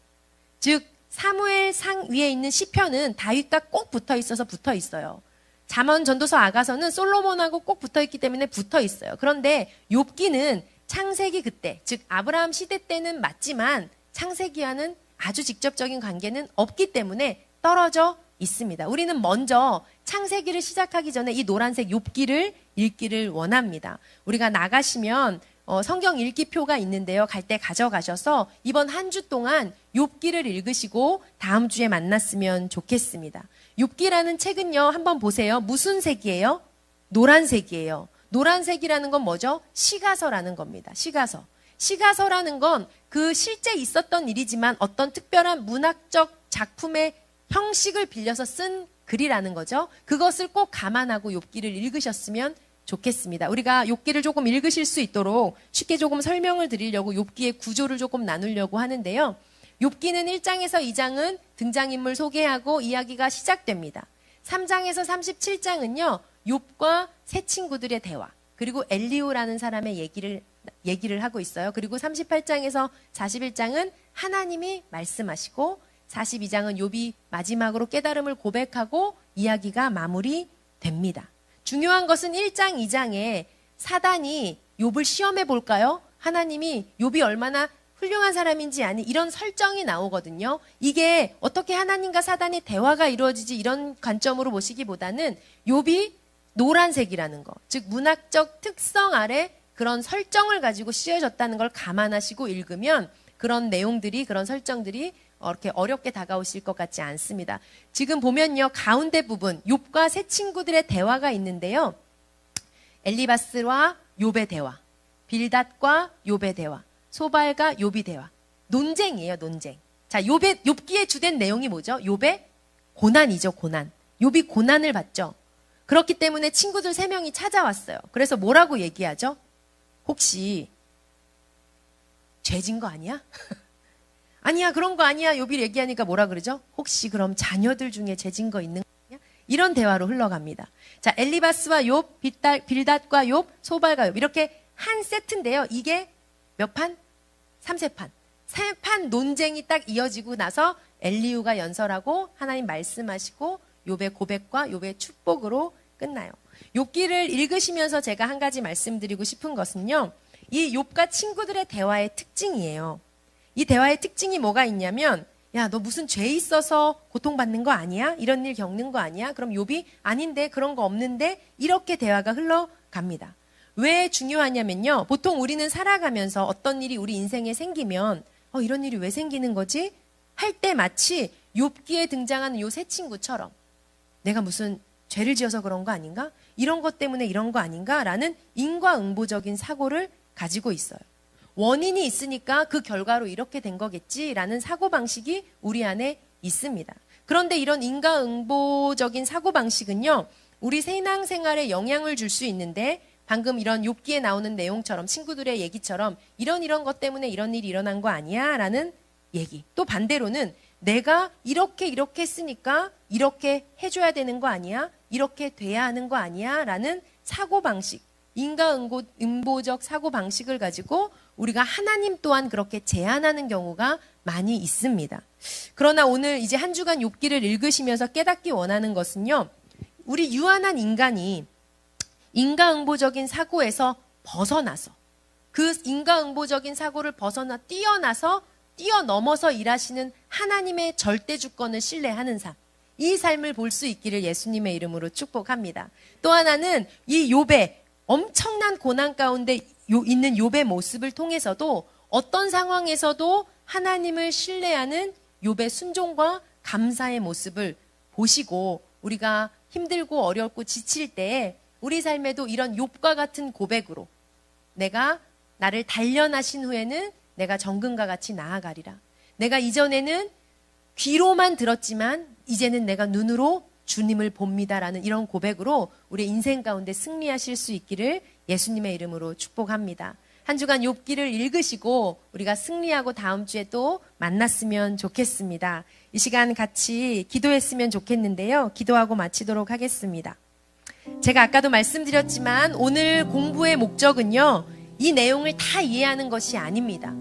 즉 사무엘상 위에 있는 시편은 다윗과 꼭 붙어 있어서 붙어 있어요. 잠언, 전도서, 아가서는 솔로몬하고 꼭 붙어 있기 때문에 붙어 있어요. 그런데 욥기는 창세기 그때, 즉 아브라함 시대 때는 맞지만 창세기와는 아주 직접적인 관계는 없기 때문에 떨어져 있습니다. 우리는 먼저 창세기를 시작하기 전에 이 노란색 욥기를 읽기를 원합니다. 우리가 나가시면 성경 읽기표가 있는데요. 갈 때 가져가셔서 이번 한 주 동안 욥기를 읽으시고 다음 주에 만났으면 좋겠습니다. 욥기라는 책은요. 한번 보세요. 무슨 색이에요? 노란색이에요. 노란색이라는 건 뭐죠? 시가서라는 겁니다. 시가서. 시가서라는 건 그 실제 있었던 일이지만 어떤 특별한 문학적 작품의 형식을 빌려서 쓴 글이라는 거죠. 그것을 꼭 감안하고 욥기를 읽으셨으면 좋겠습니다. 우리가 욥기를 조금 읽으실 수 있도록 쉽게 조금 설명을 드리려고 욥기의 구조를 조금 나누려고 하는데요. 욥기는 1장에서 2장은 등장인물 소개하고 이야기가 시작됩니다. 3장에서 37장은요. 욥과 세 친구들의 대화, 그리고 엘리후라는 사람의 얘기를 하고 있어요. 그리고 38장에서 41장은 하나님이 말씀하시고 42장은 욥이 마지막으로 깨달음을 고백하고 이야기가 마무리됩니다. 중요한 것은 1장, 2장에 사단이 욥을 시험해 볼까요? 하나님이 욥이 얼마나 훌륭한 사람인지 아니 이런 설정이 나오거든요. 이게 어떻게 하나님과 사단의 대화가 이루어지지 이런 관점으로 보시기보다는 욥이 노란색이라는 거, 즉 문학적 특성 아래 그런 설정을 가지고 씌워졌다는 걸 감안하시고 읽으면 그런 내용들이, 그런 설정들이 이렇게 어렵게 다가오실 것 같지 않습니다. 지금 보면요, 가운데 부분 욥과 세 친구들의 대화가 있는데요. 엘리바스와 욥의 대화, 빌닷과 욥의 대화, 소발과 욥이 대화. 논쟁이에요, 논쟁. 자, 욥기의 주된 내용이 뭐죠? 욥의 고난이죠, 고난. 욥이 고난을 받죠. 그렇기 때문에 친구들 3명이 찾아왔어요. 그래서 뭐라고 얘기하죠? 혹시 죄진 거 아니야? 아니야, 그런 거 아니야. 욥이 얘기하니까 뭐라 그러죠? 혹시 그럼 자녀들 중에 죄진 거 있는 거 아니야? 이런 대화로 흘러갑니다. 자, 엘리바스와 욥, 빌닷과 욥, 소발과 욥. 이렇게 한 세트인데요. 이게 몇 판? 3세판. 3판 논쟁이 딱 이어지고 나서 엘리후가 연설하고 하나님 말씀하시고 욥의 고백과 욥의 축복으로 끝나요. 욥기를 읽으시면서 제가 한 가지 말씀드리고 싶은 것은요. 이 욥과 친구들의 대화의 특징이에요. 이 대화의 특징이 뭐가 있냐면, 야, 너 무슨 죄 있어서 고통받는 거 아니야? 이런 일 겪는 거 아니야? 그럼 욥이 아닌데, 그런 거 없는데, 이렇게 대화가 흘러갑니다. 왜 중요하냐면요. 보통 우리는 살아가면서 어떤 일이 우리 인생에 생기면 이런 일이 왜 생기는 거지? 할 때 마치 욥기에 등장하는 요 세 친구처럼 내가 무슨 죄를 지어서 그런 거 아닌가? 이런 것 때문에 이런 거 아닌가? 라는 인과응보적인 사고를 가지고 있어요. 원인이 있으니까 그 결과로 이렇게 된 거겠지라는 사고방식이 우리 안에 있습니다. 그런데 이런 인과응보적인 사고방식은요. 우리 신앙생활에 영향을 줄 수 있는데 방금 이런 욥기에 나오는 내용처럼 친구들의 얘기처럼 이런 것 때문에 이런 일이 일어난 거 아니야? 라는 얘기. 또 반대로는 내가 이렇게 했으니까 이렇게 해줘야 되는 거 아니야? 이렇게 돼야 하는 거 아니야? 라는 사고방식, 인과응보적 사고방식을 가지고 우리가 하나님 또한 그렇게 제한하는 경우가 많이 있습니다. 그러나 오늘 이제 한 주간 욥기를 읽으시면서 깨닫기 원하는 것은요. 우리 유한한 인간이 인과응보적인 사고에서 벗어나서 그 인과응보적인 사고를 뛰어넘어서 일하시는 하나님의 절대 주권을 신뢰하는 삶. 이 삶을 볼 수 있기를 예수님의 이름으로 축복합니다. 또 하나는 이 욥의 엄청난 고난 가운데 있는 욥의 모습을 통해서도 어떤 상황에서도 하나님을 신뢰하는 욥의 순종과 감사의 모습을 보시고 우리가 힘들고 어렵고 지칠 때에 우리 삶에도 이런 욥과 같은 고백으로 내가 나를 단련하신 후에는 내가 정금과 같이 나아가리라. 내가 이전에는 귀로만 들었지만 이제는 내가 눈으로 주님을 봅니다라는 이런 고백으로 우리 인생 가운데 승리하실 수 있기를 예수님의 이름으로 축복합니다. 한 주간 욥기를 읽으시고 우리가 승리하고 다음 주에 또 만났으면 좋겠습니다. 이 시간 같이 기도했으면 좋겠는데요. 기도하고 마치도록 하겠습니다. 제가 아까도 말씀드렸지만 오늘 공부의 목적은요. 이 내용을 다 이해하는 것이 아닙니다.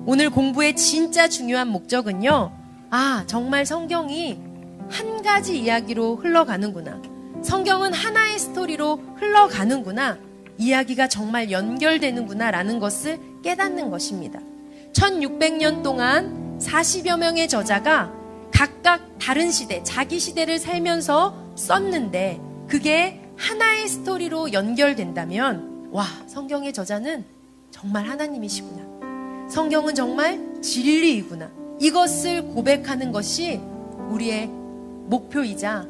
오늘 공부의 진짜 중요한 목적은요. 정말 성경이 한 가지 이야기로 흘러가는구나. 성경은 하나의 스토리로 흘러가는구나. 이야기가 정말 연결되는구나 라는 것을 깨닫는 것입니다. 1600년 동안 40여 명의 저자가 각각 다른 시대, 자기 시대를 살면서 썼는데 그게 하나의 스토리로 연결된다면 성경의 저자는 정말 하나님이시구나. 성경은 정말 진리이구나. 이것을 고백하는 것이 우리의 목표이자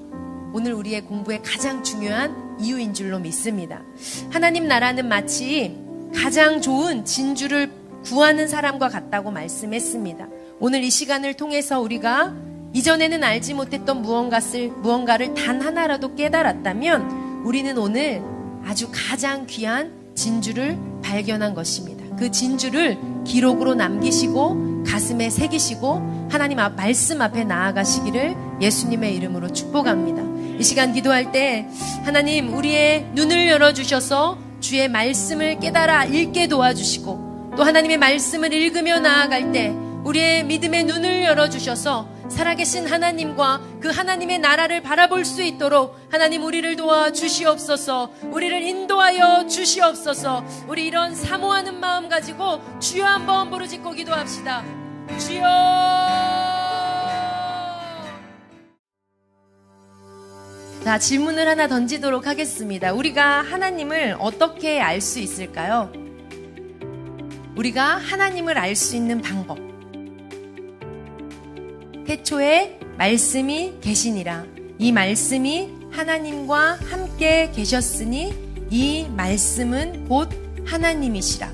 오늘 우리의 공부의 가장 중요한 이유인 줄로 믿습니다. 하나님 나라는 마치 가장 좋은 진주를 구하는 사람과 같다고 말씀했습니다. 오늘 이 시간을 통해서 우리가 이전에는 알지 못했던 무언가를 단 하나라도 깨달았다면 우리는 오늘 아주 가장 귀한 진주를 발견한 것입니다. 그 진주를 기록으로 남기시고 가슴에 새기시고 하나님 말씀 앞에 나아가시기를 예수님의 이름으로 축복합니다. 이 시간 기도할 때 하나님 우리의 눈을 열어주셔서 주의 말씀을 깨달아 읽게 도와주시고 또 하나님의 말씀을 읽으며 나아갈 때 우리의 믿음의 눈을 열어주셔서 살아계신 하나님과 그 하나님의 나라를 바라볼 수 있도록 하나님 우리를 도와주시옵소서. 우리를 인도하여 주시옵소서. 우리 이런 사모하는 마음 가지고 주여 한번 부르짖고 기도합시다. 주여. 자, 질문을 하나 던지도록 하겠습니다. 우리가 하나님을 어떻게 알 수 있을까요? 우리가 하나님을 알 수 있는 방법. 태초에 말씀이 계시니라. 이 말씀이 하나님과 함께 계셨으니 이 말씀은 곧 하나님이시라.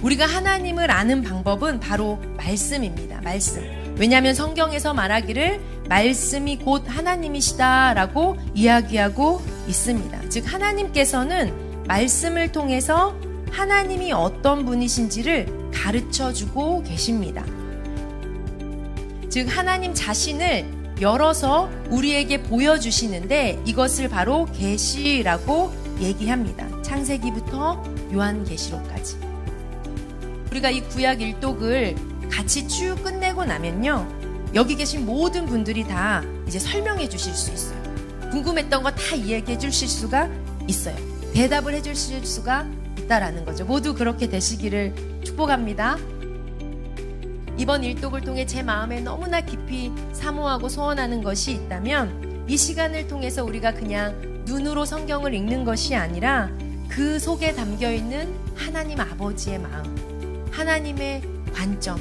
우리가 하나님을 아는 방법은 바로 말씀입니다. 말씀. 왜냐하면 성경에서 말하기를 말씀이 곧 하나님이시다라고 이야기하고 있습니다. 즉 하나님께서는 말씀을 통해서 하나님이 어떤 분이신지를 가르쳐주고 계십니다. 즉 하나님 자신을 열어서 우리에게 보여주시는데 이것을 바로 계시라고 얘기합니다. 창세기부터 요한계시록까지. 우리가 이 구약 일독을 같이 쭉 끝내고 나면요, 여기 계신 모든 분들이 다 이제 설명해 주실 수 있어요. 궁금했던 거 다 이야기해 주실 수가 있어요. 대답을 해 주실 수가 있다라는 거죠. 모두 그렇게 되시기를 축복합니다. 이번 일독을 통해 제 마음에 너무나 깊이 사모하고 소원하는 것이 있다면 이 시간을 통해서 우리가 그냥 눈으로 성경을 읽는 것이 아니라 그 속에 담겨있는 하나님 아버지의 마음, 하나님의 관점,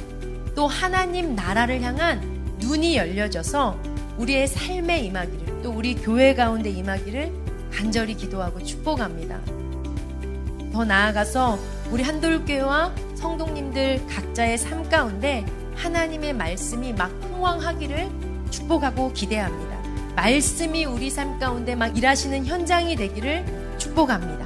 또 하나님 나라를 향한 눈이 열려져서 우리의 삶에 임하기를, 또 우리 교회 가운데 임하기를 간절히 기도하고 축복합니다. 더 나아가서 우리 한돌교회와 성도님들 각자의 삶 가운데 하나님의 말씀이 막 흥왕하기를 축복하고 기대합니다. 말씀이 우리 삶 가운데 막 일하시는 현장이 되기를 축복합니다.